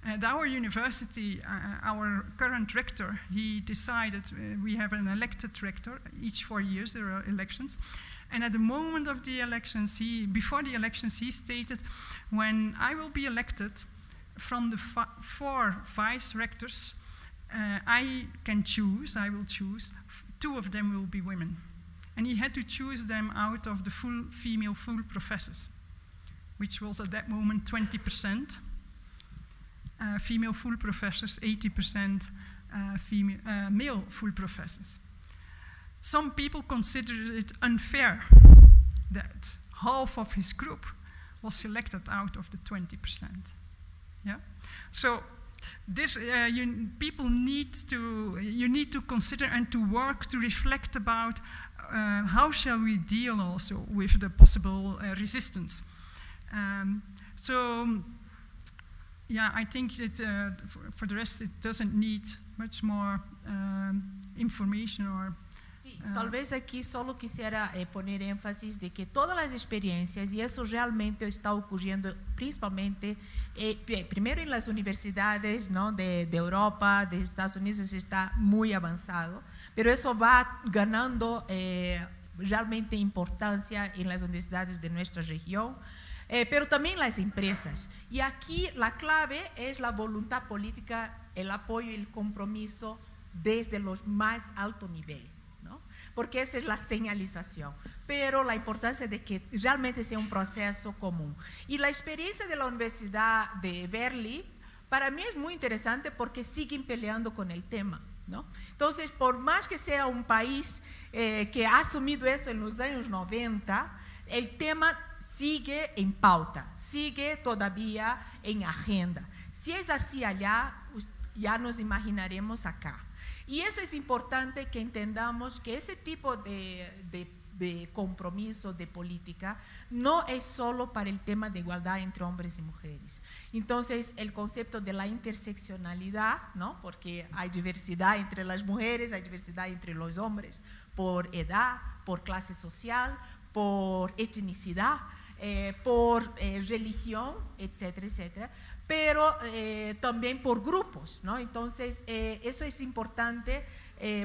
At our university, our current rector, he decided, we have an elected rector, each 4 years there are elections, and at the moment of the elections, before the elections, he stated, when I will be elected, from the 4 vice rectors, I will choose, 2 of them will be women. And he had to choose them out of the female full professors, which was at that moment 20%. Female full professors, 80% male full professors. Some people considered it unfair that half of his group was selected out of the 20%. Yeah, so this people need to consider and to work to reflect about how shall we deal also with the possible resistance. Yeah, I think that for the rest it doesn't need much more information or Sí, talvez aqui solo quisiera poner énfasis de que todas as experiências, e isso realmente está ocorrendo principalmente, primeiro em las universidades, ¿no? de Europa, de Estados Unidos, está muito avançado, pero isso vai ganando realmente importância em las universidades de nossa região, pero também las empresas. E aqui a clave é a voluntad política, o apoio e o compromisso desde os mais alto nível. Porque eso es la señalización, pero la importancia de que realmente sea un proceso común. Y la experiencia de la Universidad de Berkeley, para mí es muy interesante porque siguen peleando con el tema, ¿no? Entonces, por más que sea un país que ha asumido eso en los años 90, el tema sigue en pauta, sigue todavía en agenda. Si es así allá, ya nos imaginaremos acá. Y eso es importante que entendamos que ese tipo de compromiso de política no es solo para el tema de igualdad entre hombres y mujeres. Entonces, el concepto de la interseccionalidad, ¿no? Porque hay diversidad entre las mujeres, hay diversidad entre los hombres, por edad, por clase social, por etnicidad, por religión, etcétera, etcétera. Pero también por grupos, ¿no? Entonces, eso es importante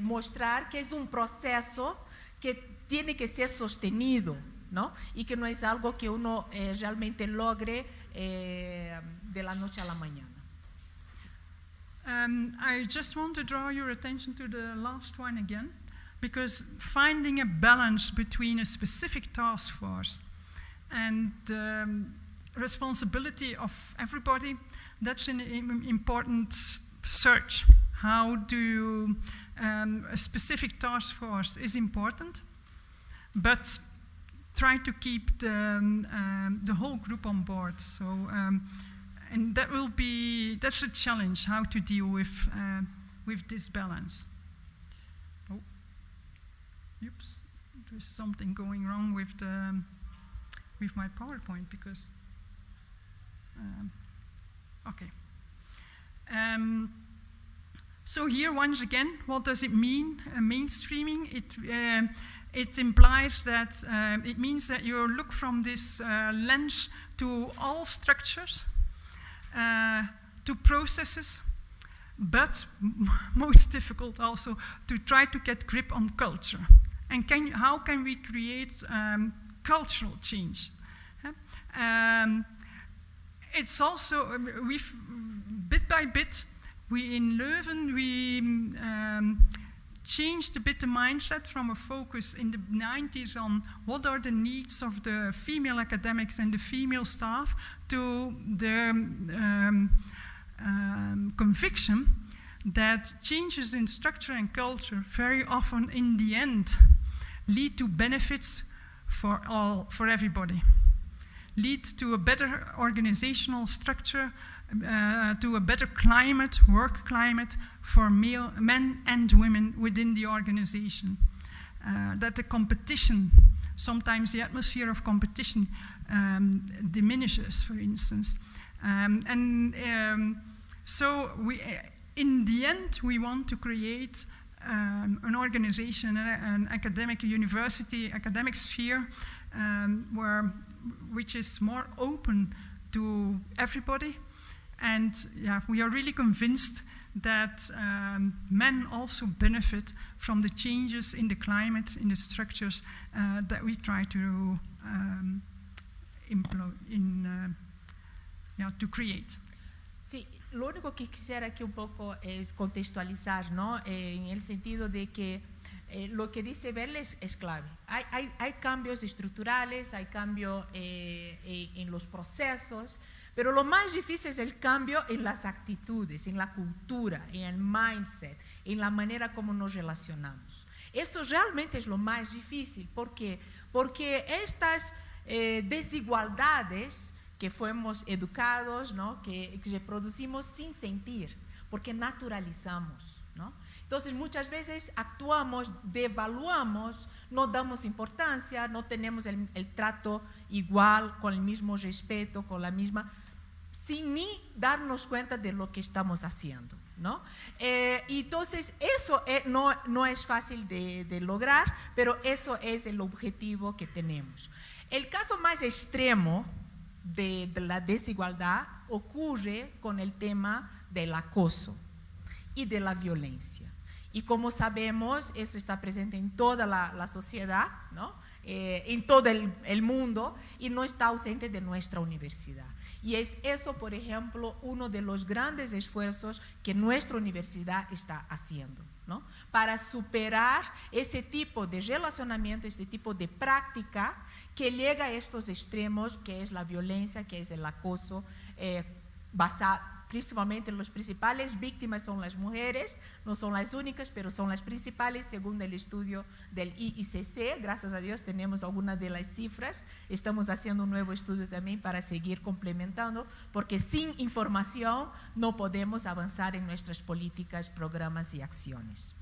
mostrar que es un proceso que tiene que ser sostenido, ¿no? Y que no es algo que uno realmente logre de la noche a la mañana. I just want to draw your attention to the last one again, because finding a balance between a specific task force and responsibility of everybody, that's an important search. How do a specific task force is important, but try to keep the whole group on board. So, and that's a challenge, how to deal with this balance. Oh, oops, there's something going wrong with my PowerPoint because. Okay. So here, once again, what does it mean? Mainstreaming. It implies that it means that you look from this lens to all structures, to processes, but most difficult also to try to get grip on culture. And how can we create cultural change? It's also, bit by bit, in Leuven, we changed a bit the mindset from a focus in the 90s on what are the needs of the female academics and the female staff to the conviction that changes in structure and culture very often in the end lead to benefits for everybody. Lead to a better organizational structure, to a better climate, work climate for men and women within the organization. That the competition, sometimes the atmosphere of competition diminishes, for instance. So in the end, we want to create an organization, an academic university, academic sphere, which is more open to everybody. And yeah, we are really convinced that men also benefit from the changes in the climate, in the structures that we try to to create. Sí, lo único que quisiera aquí un poco es contextualizar, ¿no? En el sentido de que lo que dice Berle es clave. Hay cambios estructurales, hay cambio en los procesos, pero lo más difícil es el cambio en las actitudes, en la cultura, en el mindset, en la manera como nos relacionamos. Eso realmente es lo más difícil. ¿Por qué? Porque estas desigualdades que fuimos educados, ¿no? que reproducimos sin sentir, porque naturalizamos, ¿no? Entonces muchas veces actuamos, devaluamos, no damos importancia, no tenemos el trato igual, con el mismo respeto, con la misma, sin ni darnos cuenta de lo que estamos haciendo, ¿no? Entonces, eso no es fácil de lograr, pero eso es el objetivo que tenemos. El caso más extremo de la desigualdad ocurre con el tema del acoso y de la violencia. Y como sabemos, eso está presente en toda la sociedad, ¿no? En todo el mundo, y no está ausente de nuestra universidad. Y es eso, por ejemplo, uno de los grandes esfuerzos que nuestra universidad está haciendo, ¿no? Para superar ese tipo de relacionamiento, ese tipo de práctica que llega a estos extremos, que es la violencia, que es el acoso, principalmente las principales víctimas son las mujeres, no son las únicas, pero son las principales según el estudio del Iisec. Gracias a Dios tenemos algunas de las cifras, estamos haciendo un nuevo estudio también para seguir complementando, porque sin información no podemos avanzar en nuestras políticas, programas y acciones.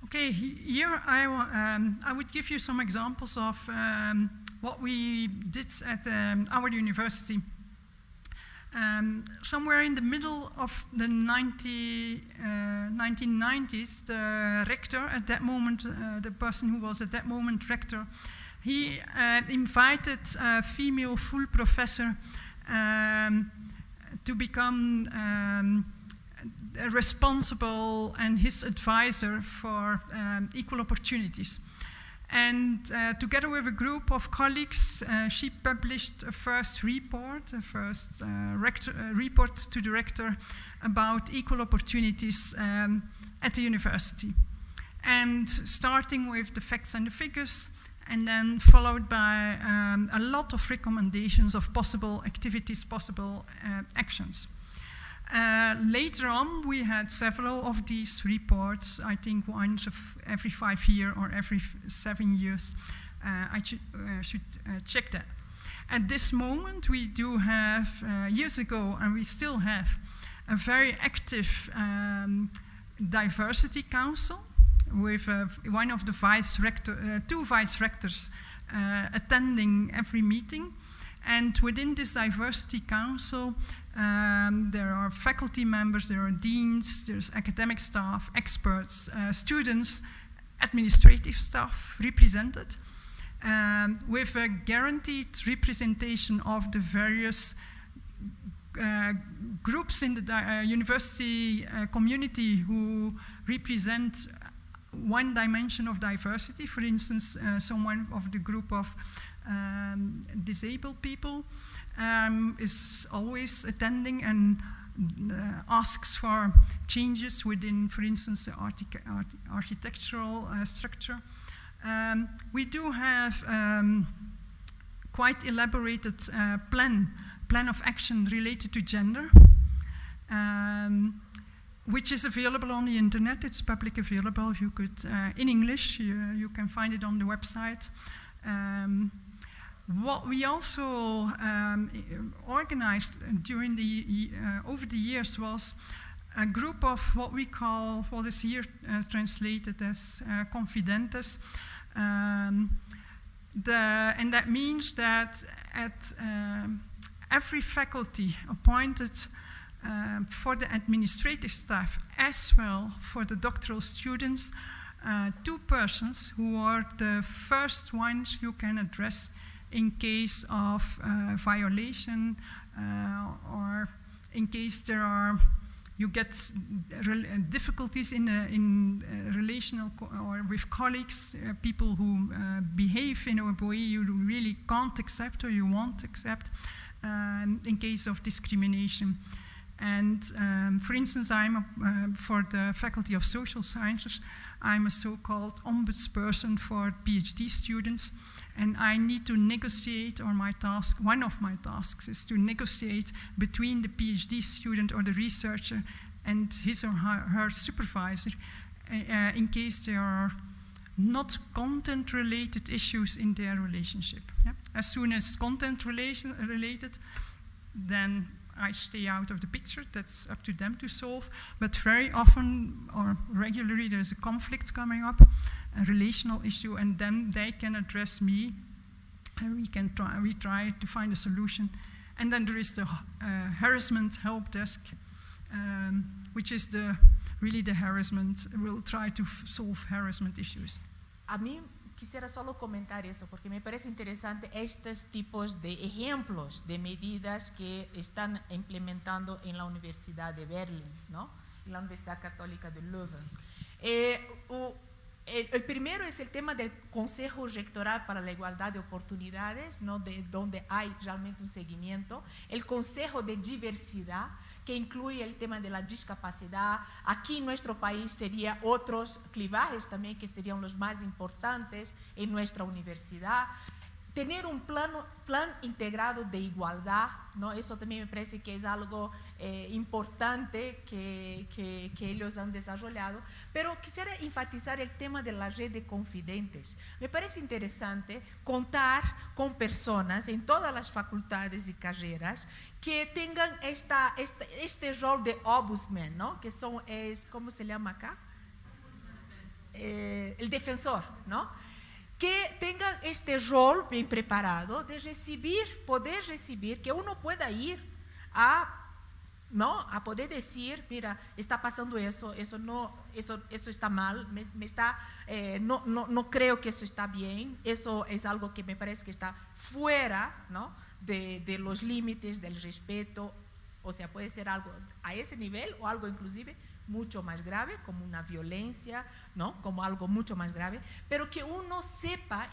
Okay, here I would give you some examples of what we did at our university. Somewhere in the middle of the 1990s, the rector at that moment, the person who was at that moment rector, he invited a female full professor to become responsible and his advisor for equal opportunities. And together with a group of colleagues, she published a first report, report to the rector about equal opportunities at the university. And starting with the facts and the figures, and then followed by a lot of recommendations of possible activities, possible actions. Later on, we had several of these reports, I think once every 5 years or every 7 years. I should check that. At this moment, we do have, years ago, and we still have, a very active diversity council with one of the two vice rectors attending every meeting. And within this diversity council, there are faculty members, there are deans, there's academic staff, experts, students, administrative staff represented, with a guaranteed representation of the various groups in the university community who represent one dimension of diversity. For instance, someone of the group of disabled people is always attending and asks for changes within, for instance, the architectural structure. We do have quite elaborated plan of action related to gender, which is available on the internet. It's public available. You could, in English, you can find it on the website. What we also organized during over the years was a group of what we call, what is here translated as confidentes. And that means that at every faculty appointed for the administrative staff as well for the doctoral students, 2 persons who are the first ones you can address in case of violation or in case you get difficulties in relational or with colleagues, people who behave in a way you really can't accept or you won't accept, in case of discrimination. And for instance, for the Faculty of Social Sciences, I'm a so-called ombudsperson for PhD students, and I need to negotiate, or one of my tasks is to negotiate between the PhD student or the researcher and his or her supervisor in case there are not content-related issues in their relationship. Yeah? As soon as content-related, then I stay out of the picture. That's up to them to solve. But very often or regularly there's a conflict coming up, a relational issue, and then they can address me, and we try to find a solution. And then there is the harassment help desk, which is really the harassment. We'll try to solve harassment issues. A mí quisiera solo comentar eso porque me parece interesante estos tipos de ejemplos de medidas que están implementando en la Universidad de Berlín, ¿no? En la Universidad Católica de Leuven. El primero es el tema del Consejo Rectoral para la Igualdad de Oportunidades, ¿no? De donde hay realmente un seguimiento. El Consejo de Diversidad, que incluye el tema de la discapacidad. Aquí en nuestro país serían otros clivajes también que serían los más importantes en nuestra universidad. Tener un plan integrado de igualdad, ¿no? Eso también me parece que es algo importante que ellos han desarrollado. Pero quisiera enfatizar el tema de la red de confidentes. Me parece interesante contar con personas en todas las facultades y carreras que tengan este rol de ombudsman, ¿no? Que son, ¿cómo se llama acá? El defensor, ¿no? Que tengan este rol bien preparado de poder recibir, que uno pueda ir a poder decir, mira, está pasando eso está mal, no creo que eso está bien, eso es algo que me parece que está fuera, ¿no? de los límites del respeto, o sea, puede ser algo a ese nivel o algo inclusive mucho más grave, como una violencia, ¿no? Como algo mucho más grave, pero que uno sepa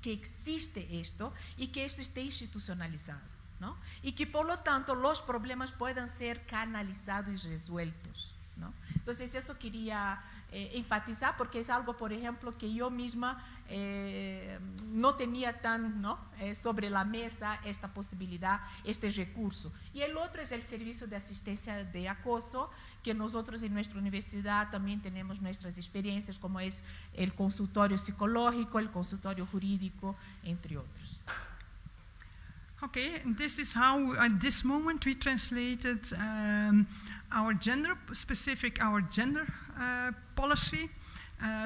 que existe esto y que esto esté institucionalizado, ¿no? Y que por lo tanto los problemas puedan ser canalizados y resueltos, ¿no? Entonces eso quería enfatizar porque es algo, por ejemplo, que yo misma no tenía tan, ¿no? Sobre la mesa esta posibilidad, este recurso. Y el otro es el servicio de asistencia de acoso, que nosotros en nuestra universidad también tenemos nuestras experiencias, como es el consultorio psicológico, el consultorio jurídico, entre otros. Okay, and this is how at this moment we translated our gender policy.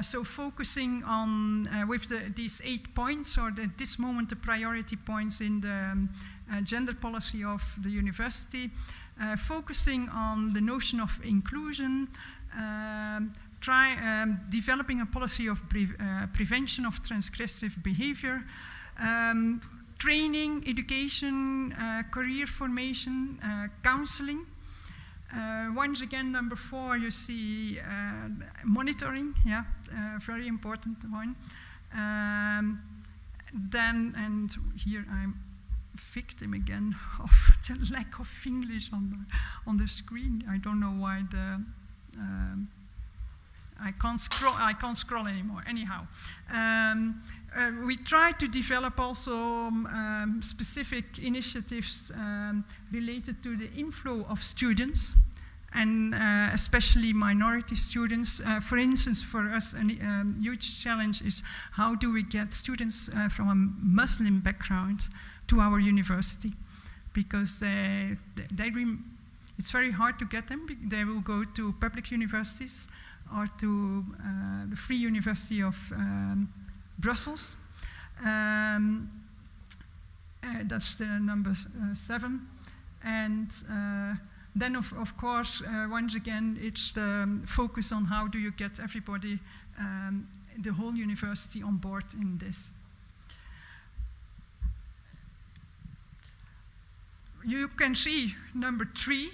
So focusing on with these 8 points, or at this moment the priority points in the gender policy of the university, focusing on the notion of inclusion, developing a policy of prevention of transgressive behavior, training, education, career formation, counseling. Once again, number 4, you see monitoring, very important one. Then, and here I'm victim again of the lack of English on the screen. I don't know why I can't scroll anymore. Anyhow, we try to develop also specific initiatives related to the inflow of students, and especially minority students. For instance, for us, a huge challenge is how do we get students from a Muslim background to our university, because it's very hard to get them. They will go to public universities or to the Free University of Brussels. That's the number 7. And then, of course, once again, it's the focus on how do you get everybody, the whole university on board in this. You can see number 3,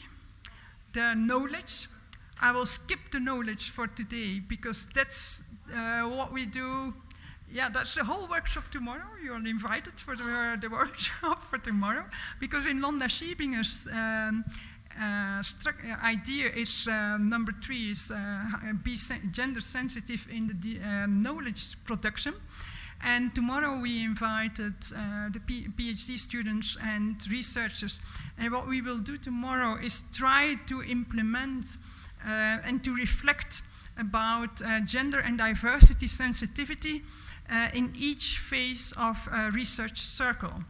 the knowledge. I will skip the knowledge for today because that's what we do. Yeah, that's the whole workshop tomorrow. You're invited for the workshop for tomorrow, because in Londa Schiebinger's idea is number 3 is be gender sensitive in the knowledge production. And tomorrow we invited the PhD students and researchers. And what we will do tomorrow is try to implement and to reflect about gender and diversity sensitivity in each phase of a research circle.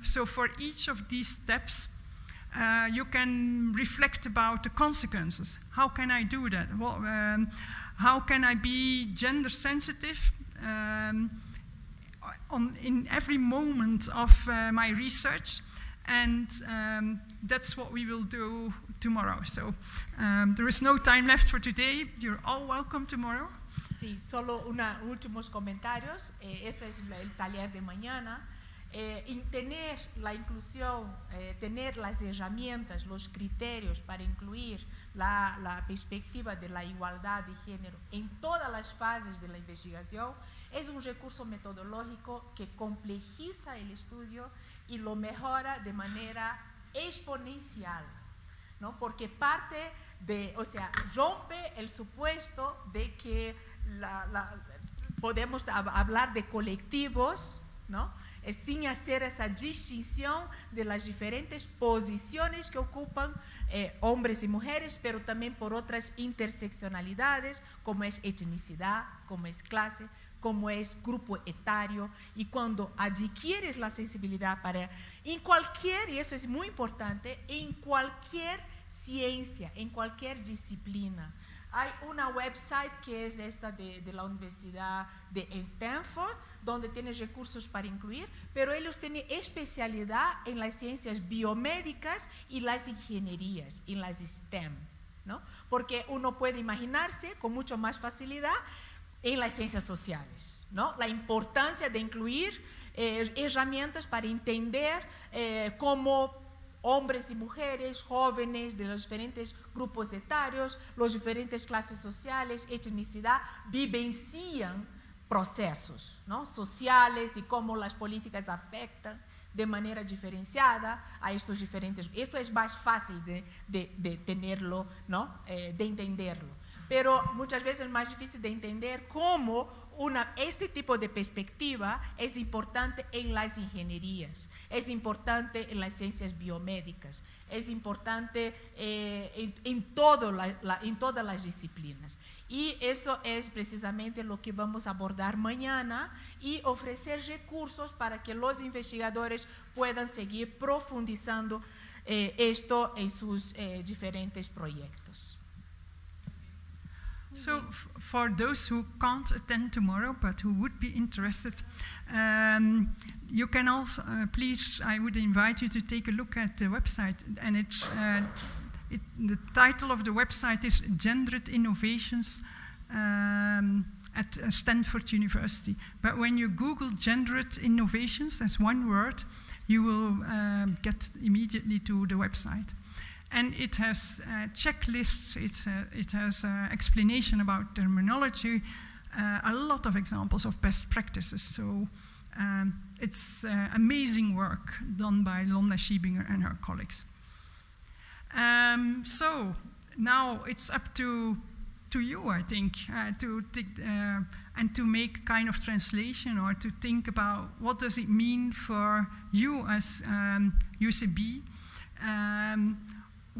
So for each of these steps, you can reflect about the consequences. How can I do that? Well, how can I be gender sensitive in every moment of my research? And that's what we will do tomorrow. So there is no time left for today. You're all welcome tomorrow. Sí, solo últimos comentarios. Eso es el taller de mañana. Tener la inclusión, tener las herramientas, los criterios para incluir la perspectiva de la igualdad de género en todas las fases de la investigación es un recurso metodológico que complejiza el estudio y lo mejora de manera exponencial, ¿no? Porque rompe el supuesto de que podemos hablar de colectivos, ¿no? Sin hacer esa distinción de las diferentes posiciones que ocupan hombres y mujeres, pero también por otras interseccionalidades, como es etnicidad, como es clase, como es grupo etario. Y cuando adquieres la sensibilidad para, en cualquier, y eso es muy importante, en cualquier ciencia, en cualquier disciplina. Hay una website que es esta de la Universidad de Stanford, donde tiene recursos para incluir, pero ellos tienen especialidad en las ciencias biomédicas y las ingenierías, en las STEM, ¿no? Porque uno puede imaginarse con mucho más facilidad en las ciencias sociales, ¿no? La importancia de incluir herramientas para entender cómo hombres y mujeres, jóvenes de los diferentes grupos etarios, las diferentes clases sociales, etnicidad, vivencian procesos, ¿no? Sociales y cómo las políticas afectan de manera diferenciada a estos diferentes. Eso es más fácil de tenerlo, ¿no? De entenderlo. Pero muchas veces es más difícil de entender cómo este tipo de perspectiva es importante en las ingenierías, es importante en las ciencias biomédicas, es importante en todas las disciplinas. Y eso es precisamente lo que vamos a abordar mañana y ofrecer recursos para que los investigadores puedan seguir profundizando esto en sus diferentes proyectos. So for those who can't attend tomorrow but who would be interested, you can also, please, I would invite you to take a look at the website. And the title of the website is Gendered Innovations at Stanford University. But when you Google Gendered Innovations as one word, you will get immediately to the website. And it has checklists, it has explanation about terminology, a lot of examples of best practices. So it's amazing work done by Londa Schiebinger and her colleagues. So now it's up to you, I think, and to make kind of translation or to think about what does it mean for you as UCB.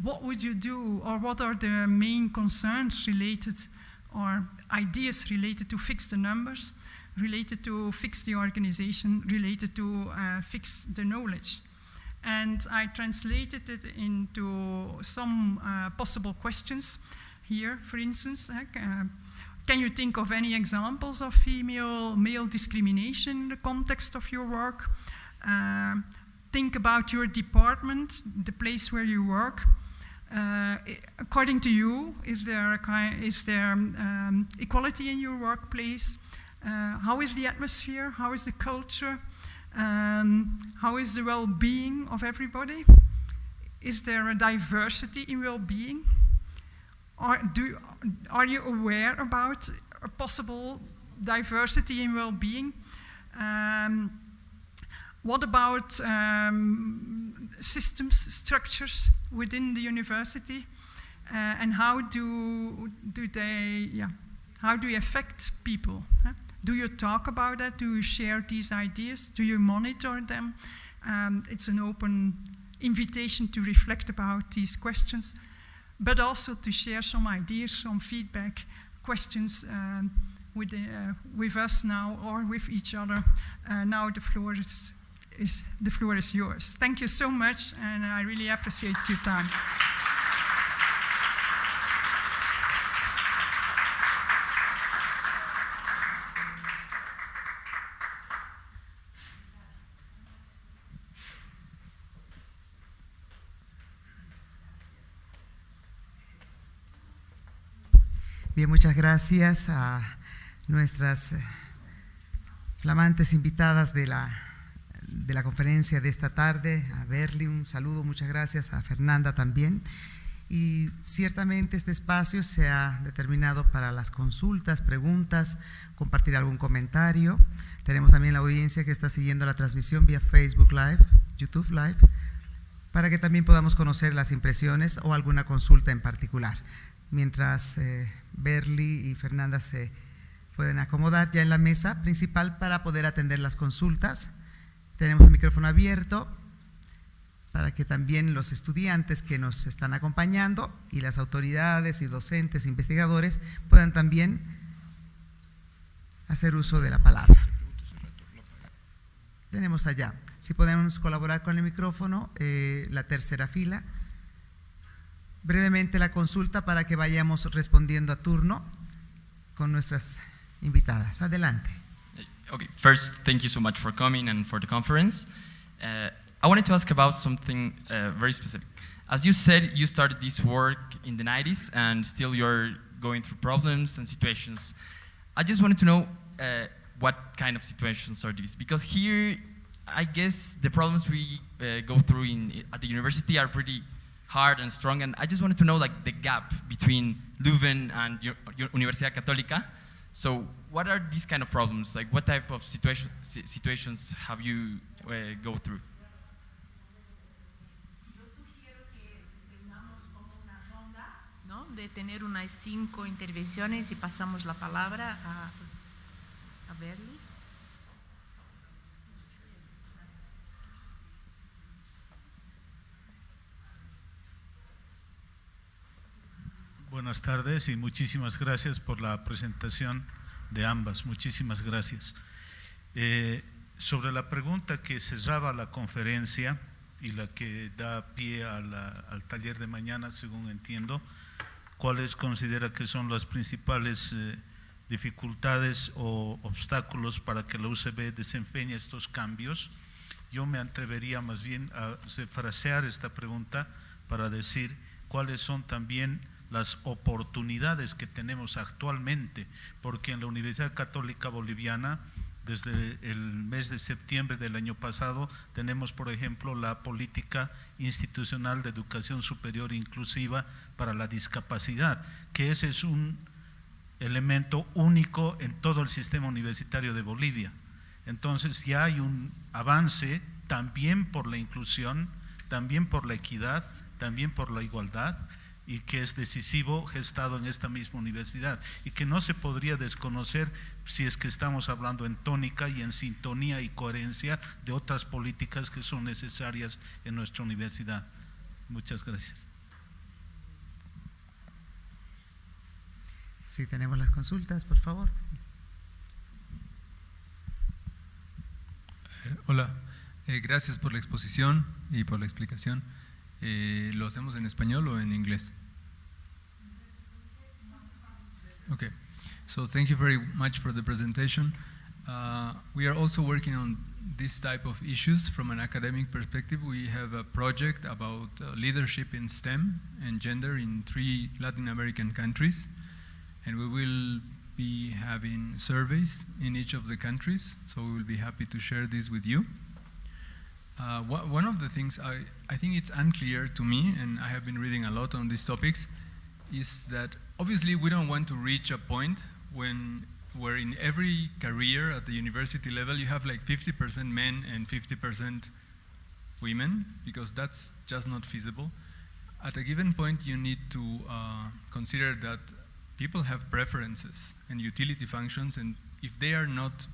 What would you do, or what are the main concerns related, or ideas related to fix the numbers, related to fix the organization, related to fix the knowledge? And I translated it into some possible questions here. For instance, can you think of any examples of female-male discrimination in the context of your work? Think about your department, the place where you work. According to you, is there equality in your workplace? How is the atmosphere? How is the culture? How is the well-being of everybody? Is there a diversity in well-being? Are you aware about a possible diversity in well-being? What about systems, structures within the university, and how do they affect people? Do you talk about that? Do you share these ideas? Do you monitor them? It's an open invitation to reflect about these questions, but also to share some ideas, some feedback, questions with us now or with each other. Now the floor is yours. Thank you so much, and I really appreciate your time. Bien, muchas gracias a nuestras flamantes invitadas de la conferencia de esta tarde, a Berly, un saludo, muchas gracias, a Fernanda también. Y ciertamente este espacio se ha determinado para las consultas, preguntas, compartir algún comentario. Tenemos también la audiencia que está siguiendo la transmisión vía Facebook Live, YouTube Live, para que también podamos conocer las impresiones o alguna consulta en particular. Mientras Berly y Fernanda se pueden acomodar ya en la mesa principal para poder atender las consultas, tenemos el micrófono abierto para que también los estudiantes que nos están acompañando y las autoridades y docentes, investigadores puedan también hacer uso de la palabra. Tenemos allá, si podemos colaborar con el micrófono, la tercera fila. Brevemente la consulta para que vayamos respondiendo a turno con nuestras invitadas. Adelante. Okay, first, thank you so much for coming and for the conference. I wanted to ask about something very specific. As you said, you started this work in the 90s and still you're going through problems and situations. I just wanted to know what kind of situations are these? Because here, I guess the problems we go through at the university are pretty hard and strong, and I just wanted to know like the gap between Leuven and Universidad Católica. So what are these kind of problems? Like what type of situations have you go through? Yo sugiero que tengamos como una ronda, ¿no? De tener unas 5 intervenciones y pasamos la palabra a Berly. Buenas tardes y muchísimas gracias por la presentación de ambas. Muchísimas gracias. Sobre la pregunta que cerraba la conferencia y la que da pie al taller de mañana, según entiendo, ¿cuáles considera que son las principales dificultades o obstáculos para que la UCB desempeñe estos cambios? Yo me atrevería más bien a frasear esta pregunta para decir cuáles son también las oportunidades que tenemos actualmente, porque en la Universidad Católica Boliviana, desde el mes de septiembre del año pasado, tenemos, por ejemplo, la política institucional de educación superior inclusiva para la discapacidad, que ese es un elemento único en todo el sistema universitario de Bolivia. Entonces ya hay un avance también por la inclusión, también por la equidad, también por la igualdad, y que es decisivo, gestado en esta misma universidad y que no se podría desconocer si es que estamos hablando en tónica y en sintonía y coherencia de otras políticas que son necesarias en nuestra universidad. Muchas gracias. Sí, tenemos las consultas, por favor. Hola, gracias por la exposición y por la explicación. ¿Lo hacemos en español o en inglés? Okay, so thank you very much for the presentation. We are also working on this type of issues from an academic perspective. We have a project about leadership in STEM and gender in 3 Latin American countries, and we will be having surveys in each of the countries, so we will be happy to share this with you. One of the things I think it's unclear to me, and I have been reading a lot on these topics, is that obviously we don't want to reach a point where in every career at the university level you have like 50% men and 50% women, because that's just not feasible. At a given point you need to consider that people have preferences and utility functions, and if they are not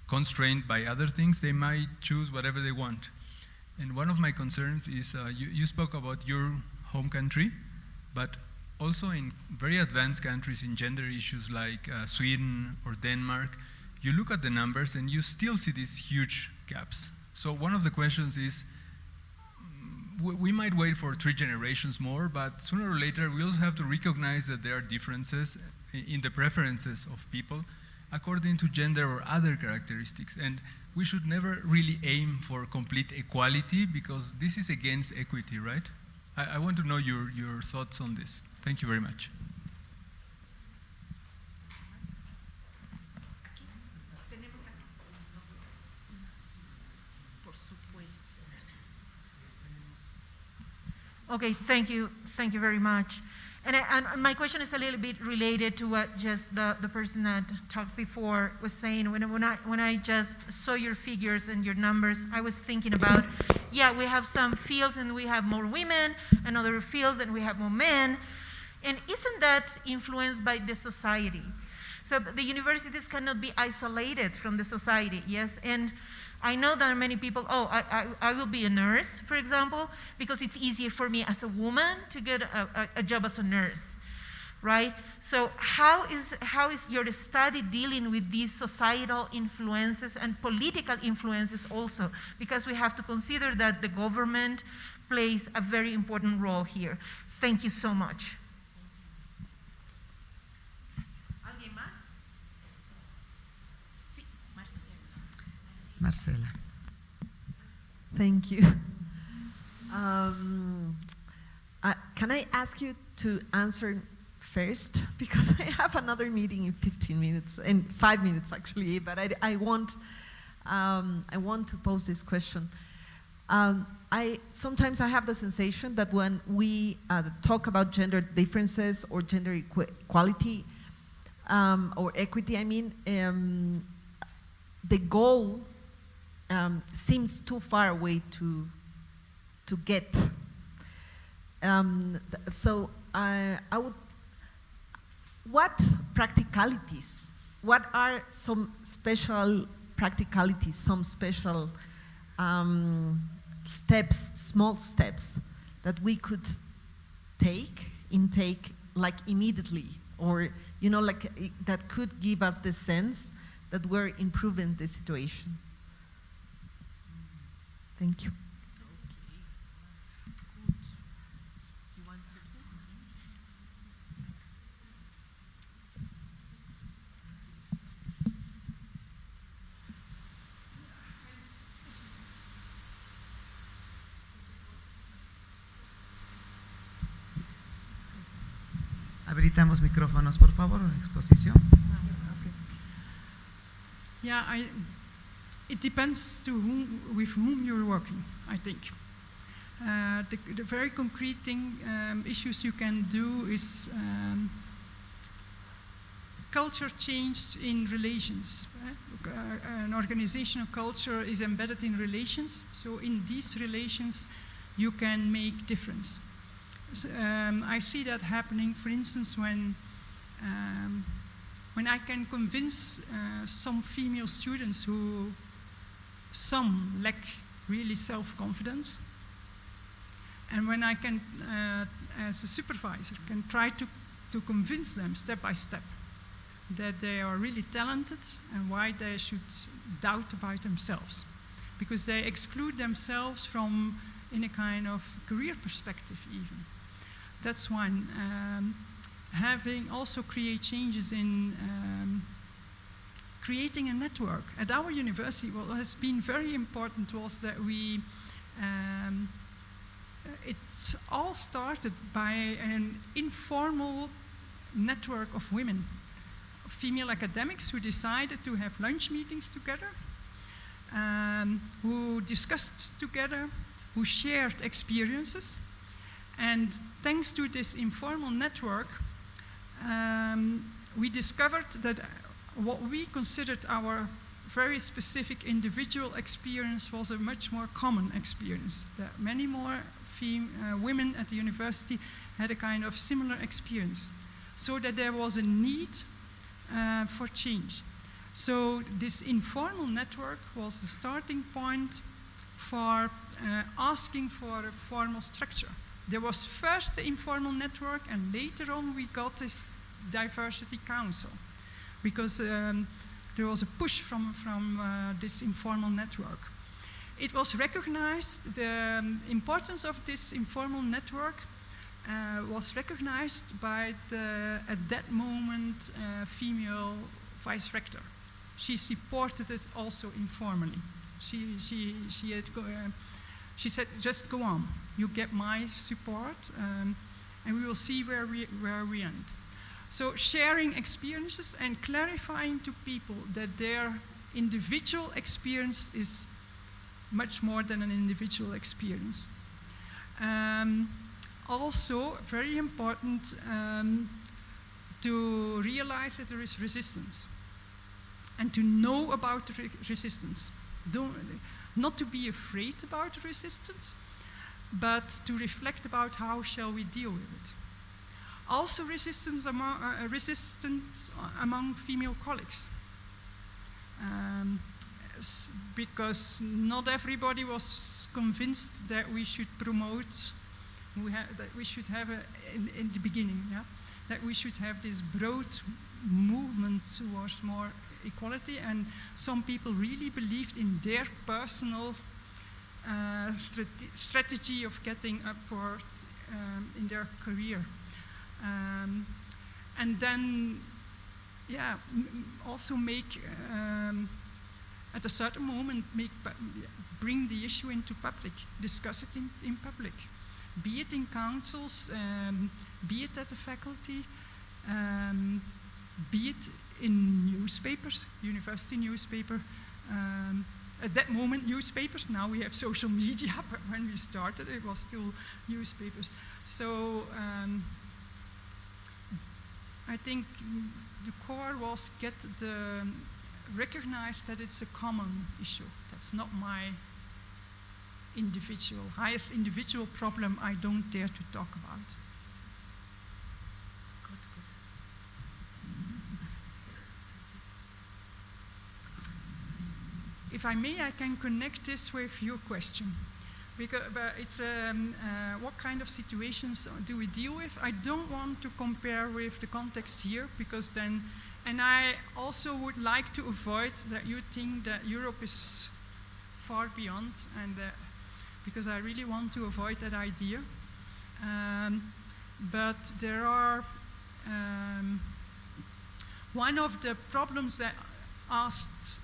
constrained by other things, they might choose whatever they want. And one of my concerns is you spoke about your home country, but also in very advanced countries in gender issues like Sweden or Denmark, you look at the numbers and you still see these huge gaps. So one of the questions is, we might wait for 3 generations more, but sooner or later we also have to recognize that there are differences in the preferences of people according to gender or other characteristics. And we should never really aim for complete equality, because this is against equity, right? I want to know your thoughts on this. Thank you very much. Okay, thank you very much. And my question is a little bit related to what just the person that talked before was saying. When I just saw your figures and your numbers, I was thinking about, yeah, we have some fields and we have more women, and other fields and we have more men. And isn't that influenced by the society? So the universities cannot be isolated from the society, yes? And I know that many people, I will be a nurse, for example, because it's easier for me as a woman to get a job as a nurse, right? So how is your study dealing with these societal influences and political influences also? Because we have to consider that the government plays a very important role here. Thank you so much. Marcela. Thank you. Can I ask you to answer first? Because I have another meeting in 15 minutes, in 5 minutes actually, but I want to pose this question. Sometimes I have the sensation that when we talk about gender differences or gender equality, or equity, I mean, the goal seems too far away to get. So I would. What practicalities? What are some special practicalities? Some special steps, small steps that we could intake like immediately, or like that could give us the sense that we're improving the situation. Thank you. Habilitamos micrófonos, por favor, exposición. Yeah, it depends with whom you're working, I think. The very concrete issues you can do is culture changed in relations. An organizational culture is embedded in relations, so in these relations you can make difference. So, I see that happening, for instance, when I can convince some female students some lack really self-confidence, and when I can, as a supervisor, can try to convince them step by step that they are really talented and why they should doubt about themselves, because they exclude themselves from in a kind of career perspective even. That's one. Having also create changes in creating a network. At our university, what has been very important was that it all started by an informal network of women, female academics who decided to have lunch meetings together, who discussed together, who shared experiences. And thanks to this informal network, we discovered that what we considered our very specific individual experience was a much more common experience. That many more women at the university had a kind of similar experience. So that there was a need for change. So this informal network was the starting point for asking for a formal structure. There was first the informal network, and later on we got this diversity council, because there was a push from this informal network. It was recognized, the importance of this informal network was recognized by the, at that moment, female vice rector. She supported it also informally. She said, just go on, you get my support, and we will see where we end. So sharing experiences and clarifying to people that their individual experience is much more than an individual experience. Also, very important to realize that there is resistance and to know about the resistance. Not to be afraid about resistance, but to reflect about how shall we deal with it. Also resistance among female colleagues. Because not everybody was convinced that we should promote, that we should have, in the beginning, that we should have this broad movement towards more equality, and some people really believed in their personal strategy of getting upward in their career. And then, also make, at a certain moment, bring the issue into public, discuss it in public, be it in councils, be it at the faculty, be it in newspapers, university newspaper. At that moment, newspapers. Now we have social media, but when we started, it was still newspapers. So I think the core was recognize that it's a common issue. That's not my highest individual problem I don't dare to talk about. If I may, I can connect this with your question. Because it's, what kind of situations do we deal with? I don't want to compare with the context here, because then, and I also would like to avoid that you think that Europe is far beyond, and because I really want to avoid that idea. But there are, one of the problems that asked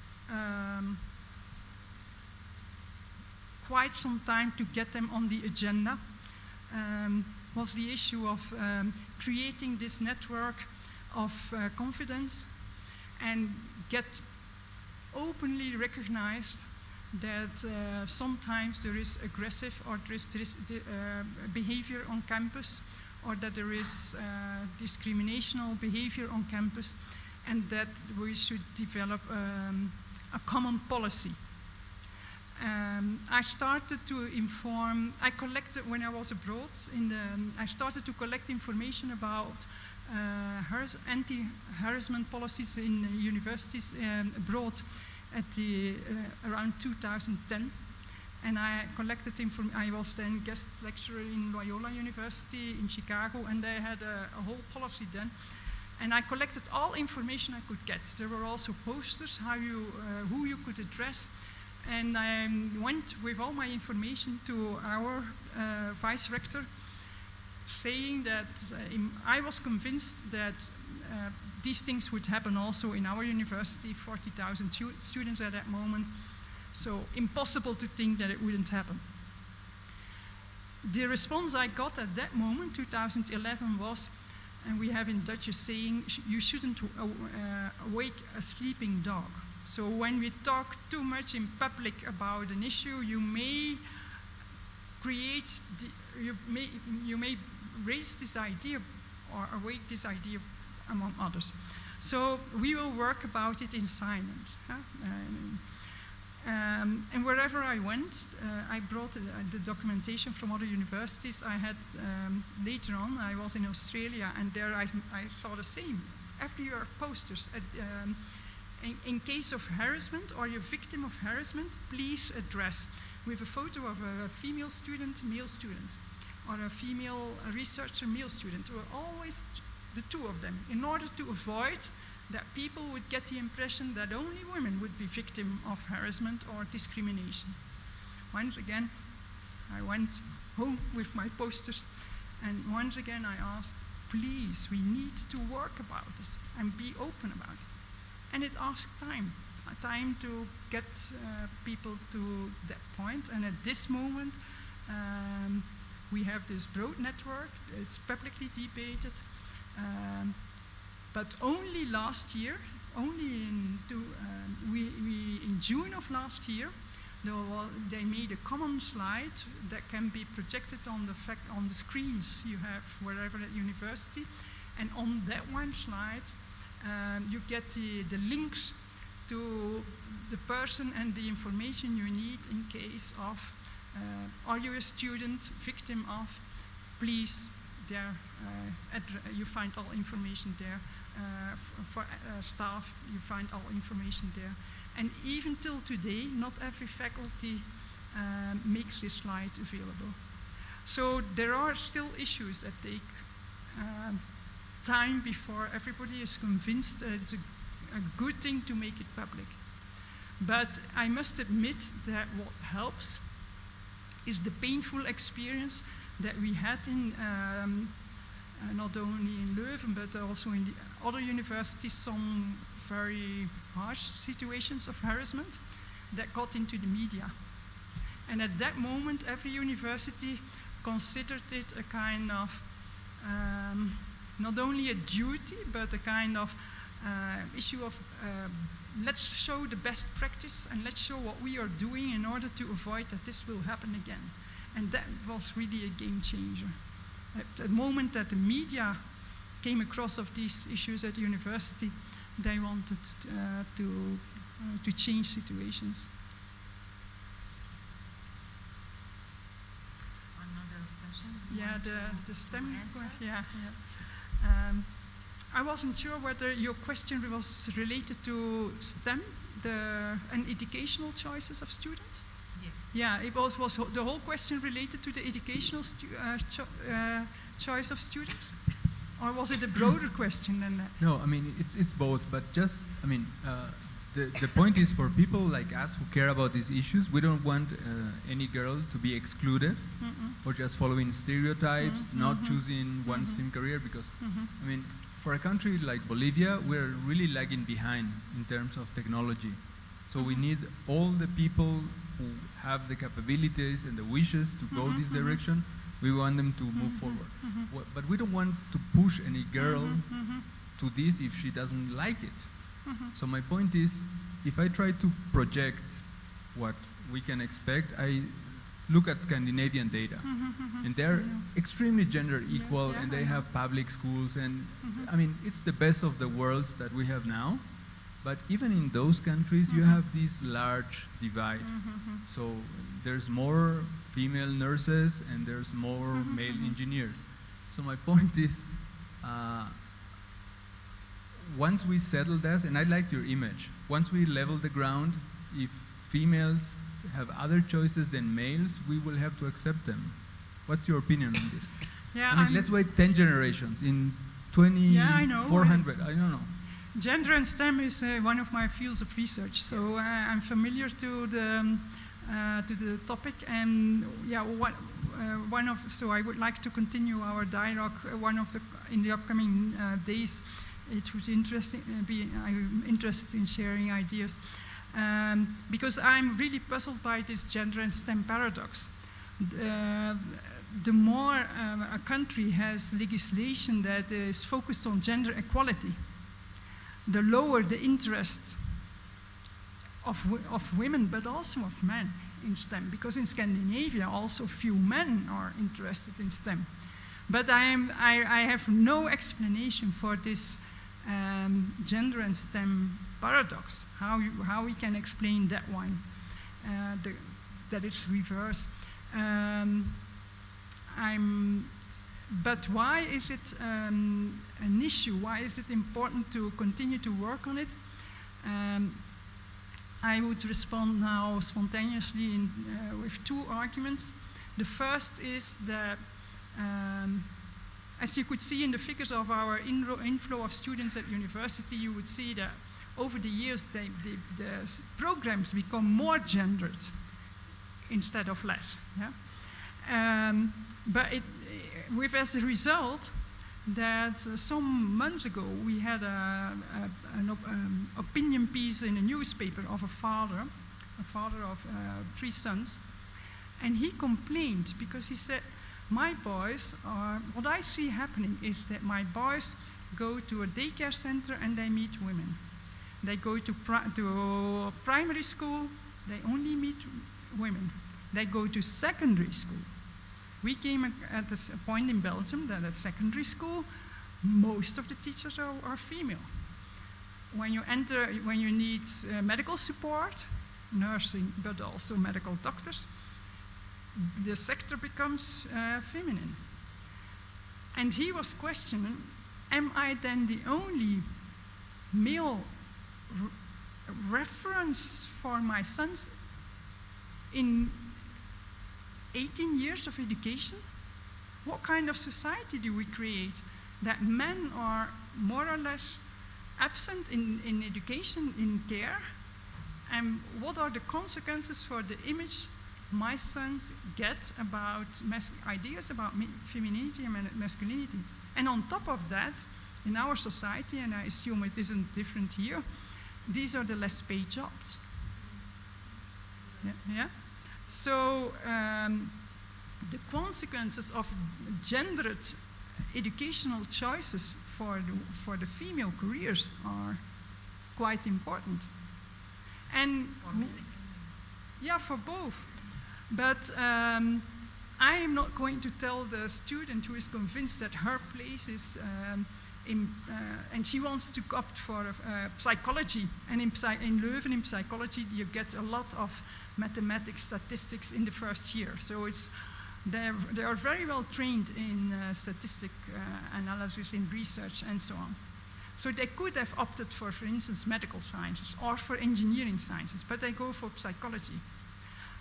quite some time to get them on the agenda was the issue of creating this network of confidence and get openly recognized that sometimes there is aggressive or there is behavior on campus, or that there is discriminational behavior on campus, and that we should develop a common policy. I started to inform, when I was abroad, I started to collect information about anti-harassment policies in universities abroad at around 2010. And I collected I was then guest lecturer in Loyola University in Chicago, and they had a whole policy then. And I collected all information I could get. There were also posters, who you could address. And I went with all my information to our vice rector, saying that I was convinced that these things would happen also in our university, 40,000 students at that moment, so impossible to think that it wouldn't happen. The response I got at that moment, 2011, was, and we have in Dutch a saying, you shouldn't wake a sleeping dog. So when we talk too much in public about an issue, you may you may raise this idea or awake this idea among others. So we will work about it in silence. And wherever I went, I brought the documentation from other universities. I had, later on, I was in Australia, and there I saw the same. Everywhere posters. In case of harassment, or you're a victim of harassment, please address, with a photo of a female student, male student, or a female researcher, male student, or always the two of them, in order to avoid that people would get the impression that only women would be victim of harassment or discrimination. Once again, I went home with my posters, and once again I asked, please, we need to work about it and be open about it. And it asked time to get people to that point. And at this moment, we have this broad network. It's publicly debated. But only last year, in June of last year, They made a common slide that can be projected on the screens you have wherever at university, and on that one slide you get the links to the person and the information you need in case of are you a student, victim of, please, there you find all information there. For staff, you find all information there. And even till today, not every faculty makes this slide available. So there are still issues that take time before everybody is convinced that it's a good thing to make it public. But I must admit that what helps is the painful experience that we had in not only in Leuven but also in the other universities, some very harsh situations of harassment that got into the media. And at that moment, every university considered it a kind of, not only a duty, but a kind of issue of let's show the best practice and let's show what we are doing in order to avoid that this will happen again. And that was really a game changer. At the moment that the media came across of these issues at university, they wanted to change situations. Another question? Yeah, the STEM. Yeah. I wasn't sure whether your question was related to STEM, and educational choices of students. Yes. Yeah, it was the whole question related to the educational choice of students? Or was it a broader question than that? No, I mean, it's both, but just, I mean, the point is for people like us who care about these issues, we don't want any girl to be excluded or just following stereotypes, not choosing one STEM career, because, I mean, for a country like Bolivia, we're really lagging behind in terms of technology. So we need all the people who have the capabilities and the wishes to go this direction. We want them to move forward. But we don't want to push any girl to this if she doesn't like it. So my point is, if I try to project what we can expect, I look at Scandinavian data. And they're extremely gender equal, and they have public schools, and I mean, it's the best of the worlds that we have now. But even in those countries, you have this large divide. So there's more female nurses and there's more male engineers. So my point is, once we settle this, and I liked your image, once we level the ground, if females have other choices than males, we will have to accept them. What's your opinion on this? Yeah, I mean, let's wait 10 generations. In 2400, I don't know. Gender and STEM is one of my fields of research, so I'm familiar to the topic. And yeah, so I would like to continue our dialogue. In the upcoming days, it was interesting. I'm interested in sharing ideas because I'm really puzzled by this gender and STEM paradox. The more a country has legislation that is focused on gender equality, the lower the interest of women, but also of men in STEM. Because in Scandinavia, also few men are interested in STEM. But I have no explanation for this gender and STEM paradox. How we can explain that one? That it's reverse. But why is it an issue? Why is it important to continue to work on it? I would respond now spontaneously with two arguments. The first is that, as you could see in the figures of our inflow of students at university, you would see that over the years the programs become more gendered instead of less. Yeah? But with as a result that some months ago we had an opinion piece in a newspaper of a father of 3 sons, and he complained because he said, my boys what I see happening is that my boys go to a daycare center and they meet women. They go to primary school They only meet women. They go to secondary school. We came at this point in Belgium that at secondary school, most of the teachers are female. When you need medical support, nursing, but also medical doctors, the sector becomes feminine. And he was questioning, am I then the only male reference for my sons in 18 years of education? What kind of society do we create that men are more or less absent in education, in care? And what are the consequences for the image my sons get about ideas about femininity and masculinity? And on top of that, in our society, and I assume it isn't different here, these are the less paid jobs. Yeah? So the consequences of gendered educational choices for the female careers are quite important. And yeah, for both. But I am not going to tell the student who is convinced that her place is and she wants to opt for psychology. And in Leuven, in psychology, you get a lot of mathematics, statistics in the first year. So they are very well trained in statistic analysis, in research, and so on. So they could have opted for instance, medical sciences or for engineering sciences, but they go for psychology.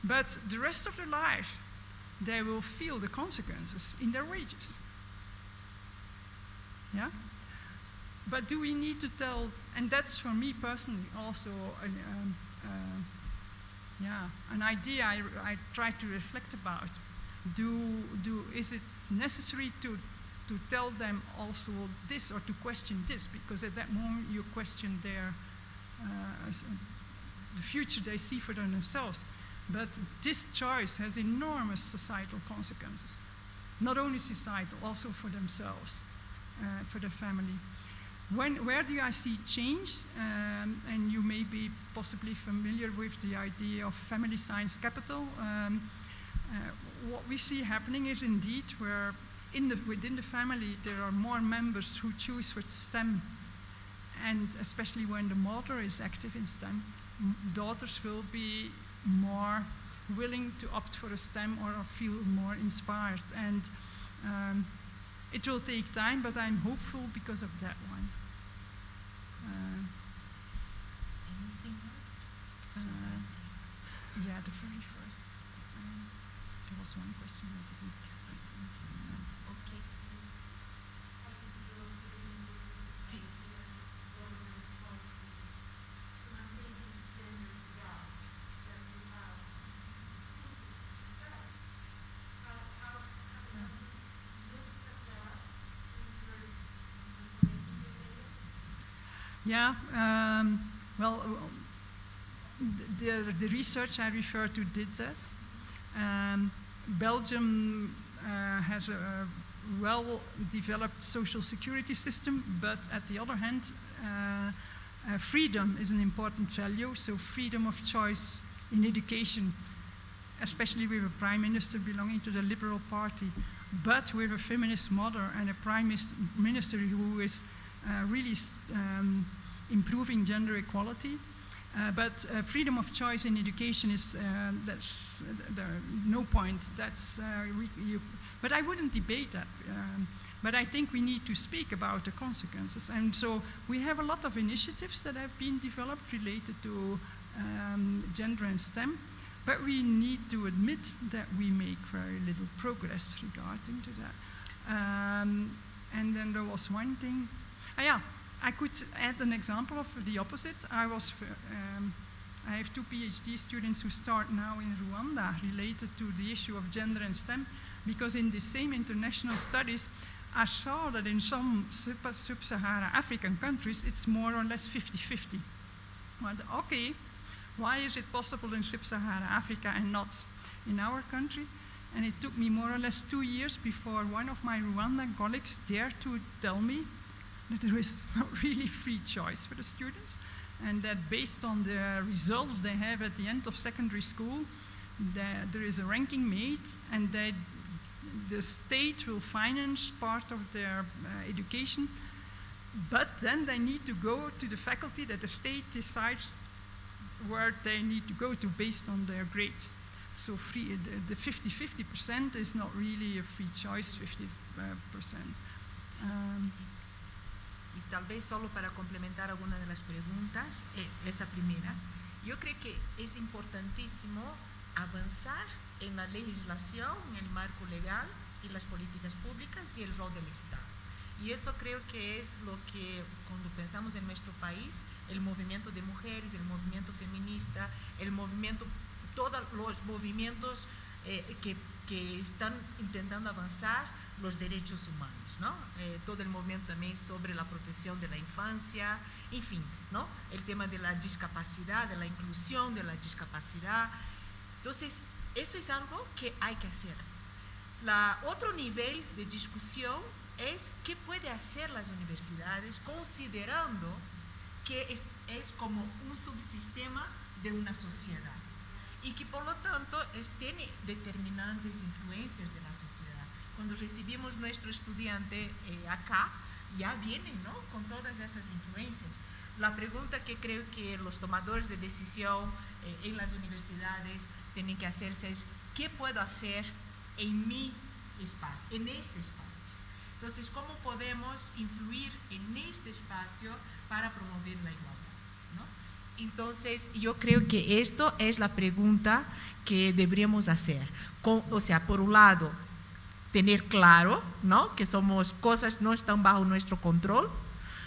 But the rest of their life, they will feel the consequences in their wages. Yeah? But do we need to tell, and that's for me personally also an idea I try to reflect about. Is it necessary to tell them also this or to question this? Because at that moment you question the future they see for themselves. But this choice has enormous societal consequences. Not only societal, also for themselves, for the family. Where do I see change? And you may be possibly familiar with the idea of family science capital. What we see happening is indeed where within the family there are more members who choose for STEM, and especially when the mother is active in STEM, daughters will be more willing to opt for a STEM or feel more inspired. And it will take time, but I'm hopeful because of that one. Anything else? Yeah, the very first. There was one question I didn't. Okay. Sí. Yeah, well, the research I referred to did that. Belgium has a well-developed social security system, but at the other hand, freedom is an important value, so freedom of choice in education, especially with a prime minister belonging to the Liberal Party, but with a feminist mother and a prime minister who is really improving gender equality. But freedom of choice in education is, that's no point. But I wouldn't debate that. But I think we need to speak about the consequences. And so we have a lot of initiatives that have been developed related to gender and STEM. But we need to admit that we make very little progress regarding to that. And then there was one thing. I could add an example of the opposite. I have 2 PhD students who start now in Rwanda related to the issue of gender and STEM, because in the same international studies, I saw that in some sub-Saharan African countries, it's more or less 50-50. Well, okay, why is it possible in sub-Saharan Africa and not in our country? And it took me more or less 2 years before one of my Rwandan colleagues dared to tell me that there is not really free choice for the students. and that based on the results they have at the end of secondary school, there is a ranking made, and that the state will finance part of their education, but then they need to go to the faculty that the state decides where they need to go to based on their grades. So the 50-50% is not really a free choice, 50%. Y tal vez solo para complementar alguna de las preguntas, esa primera, yo creo que es importantísimo avanzar en la legislación, en el marco legal y las políticas públicas y el rol del Estado. Y eso creo que es lo que, cuando pensamos en nuestro país, el movimiento de mujeres, el movimiento feminista, el movimiento, todos los movimientos que están intentando avanzar los derechos humanos, ¿no? Todo el movimiento también sobre la protección de la infancia, en fin, ¿no? El tema de la discapacidad, de la inclusión de la discapacidad. Entonces, eso es algo que hay que hacer. Otro nivel de discusión es qué puede hacer las universidades considerando que es como un subsistema de una sociedad y que por lo tanto tiene determinantes influencias de la sociedad. Cuando recibimos nuestro estudiante acá, ya viene, ¿no?, con todas esas influencias. La pregunta que creo que los tomadores de decisión en las universidades tienen que hacerse es ¿qué puedo hacer en mi espacio, en este espacio? Entonces, ¿cómo podemos influir en este espacio para promover la igualdad, ¿no? Entonces, yo creo que esto es la pregunta que deberíamos hacer. O sea, por un lado, tener claro, ¿no?, que cosas no están bajo nuestro control,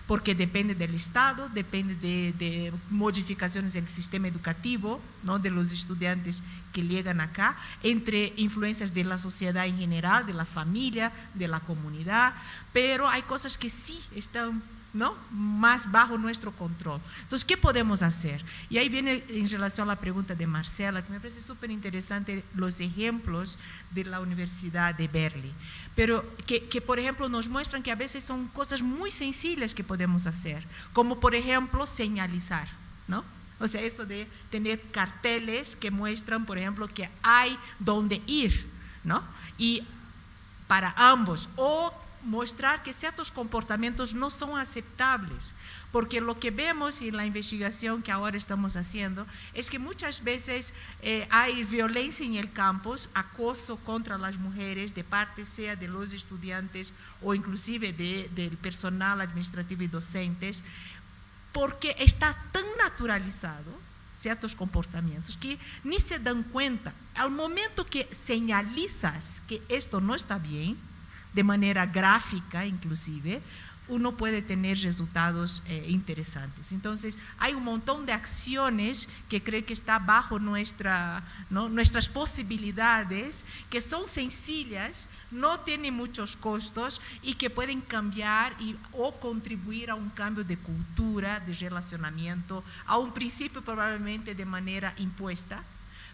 porque depende del Estado, depende de modificaciones del sistema educativo, ¿no?, de los estudiantes que llegan acá, entre influencias de la sociedad en general, de la familia, de la comunidad, pero hay cosas que sí están, ¿no?, más bajo nuestro control. Entonces, ¿qué podemos hacer? Y ahí viene en relación a la pregunta de Marcela, que me parece súper interesante los ejemplos de la Universidad de Berkeley, pero que por ejemplo nos muestran que a veces son cosas muy sencillas que podemos hacer, como por ejemplo señalizar, ¿no? O sea, eso de tener carteles que muestran, por ejemplo, que hay dónde ir, ¿no? Y para ambos, o mostrar que ciertos comportamientos no son aceptables, porque lo que vemos en la investigación que ahora estamos haciendo es que muchas veces hay violencia en el campus, acoso contra las mujeres de parte sea de los estudiantes o inclusive del personal administrativo y docentes, porque está tan naturalizado ciertos comportamientos que ni se dan cuenta. Al momento que señalizas que esto no está bien, de manera gráfica inclusive, uno puede tener resultados interesantes. Entonces, hay un montón de acciones que creo que está bajo nuestras posibilidades, que son sencillas, no tienen muchos costos y que pueden cambiar o contribuir a un cambio de cultura, de relacionamiento, a un principio probablemente de manera impuesta,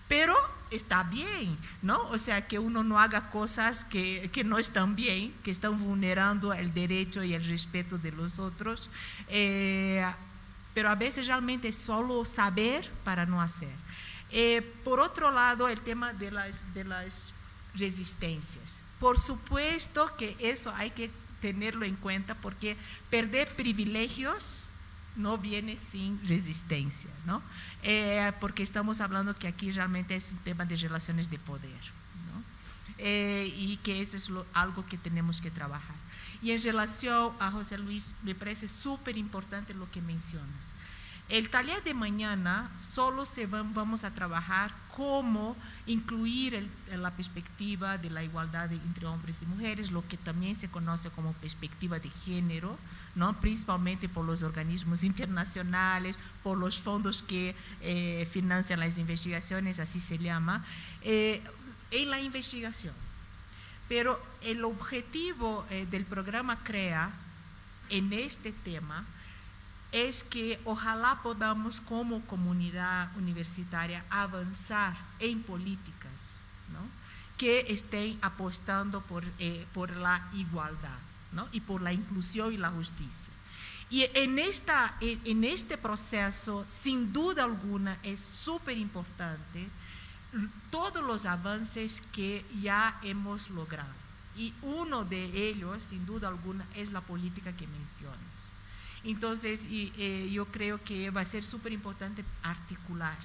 pero está bien, ¿no? O sea, que uno no haga cosas que no están bien, que están vulnerando el derecho y el respeto de los otros, pero a veces realmente es solo saber para no hacer. Por otro lado, el tema de las resistencias. Por supuesto que eso hay que tenerlo en cuenta, porque perder privilegios no viene sin resistencia, ¿no? Porque estamos hablando que aquí realmente es un tema de relaciones de poder, ¿no? Y que eso es algo que tenemos que trabajar. Y en relación a José Luis, me parece súper importante lo que mencionas. El taller de mañana solo vamos a trabajar cómo incluir la perspectiva de la igualdad entre hombres y mujeres, lo que también se conoce como perspectiva de género, ¿no?, principalmente por los organismos internacionales, por los fondos que financian las investigaciones, así se llama, en la investigación. Pero el objetivo del programa CREA en este tema es que ojalá podamos como comunidad universitaria avanzar en políticas, ¿no?, que estén apostando por la igualdad, ¿no?, y por la inclusión y la justicia. Y en este proceso, sin duda alguna, es súper importante todos los avances que ya hemos logrado. Y uno de ellos, sin duda alguna, es la política que mencionas. Entonces, yo creo que va a ser súper importante articular,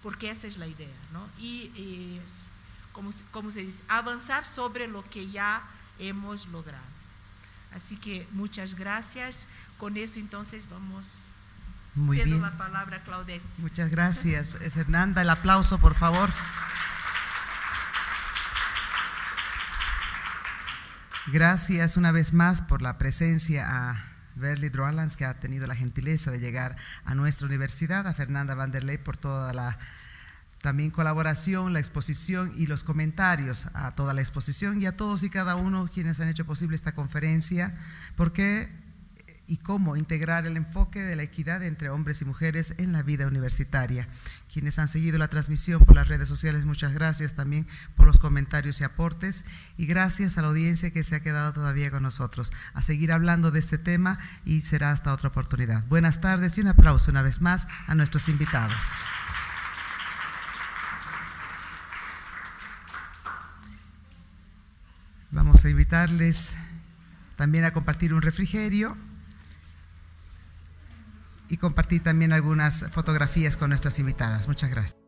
porque esa es la idea, ¿no? Y como se dice, avanzar sobre lo que ya hemos logrado. Así que muchas gracias. Con eso entonces vamos Muy cedo bien. la palabra a Claudette. Muchas gracias, Fernanda. El aplauso, por favor. Gracias una vez más por la presencia a Verly Drolands, que ha tenido la gentileza de llegar a nuestra universidad, a Fernanda Vanderlei por toda la también colaboración, la exposición y los comentarios a toda la exposición, y a todos y cada uno quienes han hecho posible esta conferencia. ¿Por qué y cómo integrar el enfoque de la equidad entre hombres y mujeres en la vida universitaria? Quienes han seguido la transmisión por las redes sociales, muchas gracias también por los comentarios y aportes, y gracias a la audiencia que se ha quedado todavía con nosotros a seguir hablando de este tema, y será hasta otra oportunidad. Buenas tardes y un aplauso una vez más a nuestros invitados. Vamos a invitarles también a compartir un refrigerio y compartir también algunas fotografías con nuestras invitadas. Muchas gracias.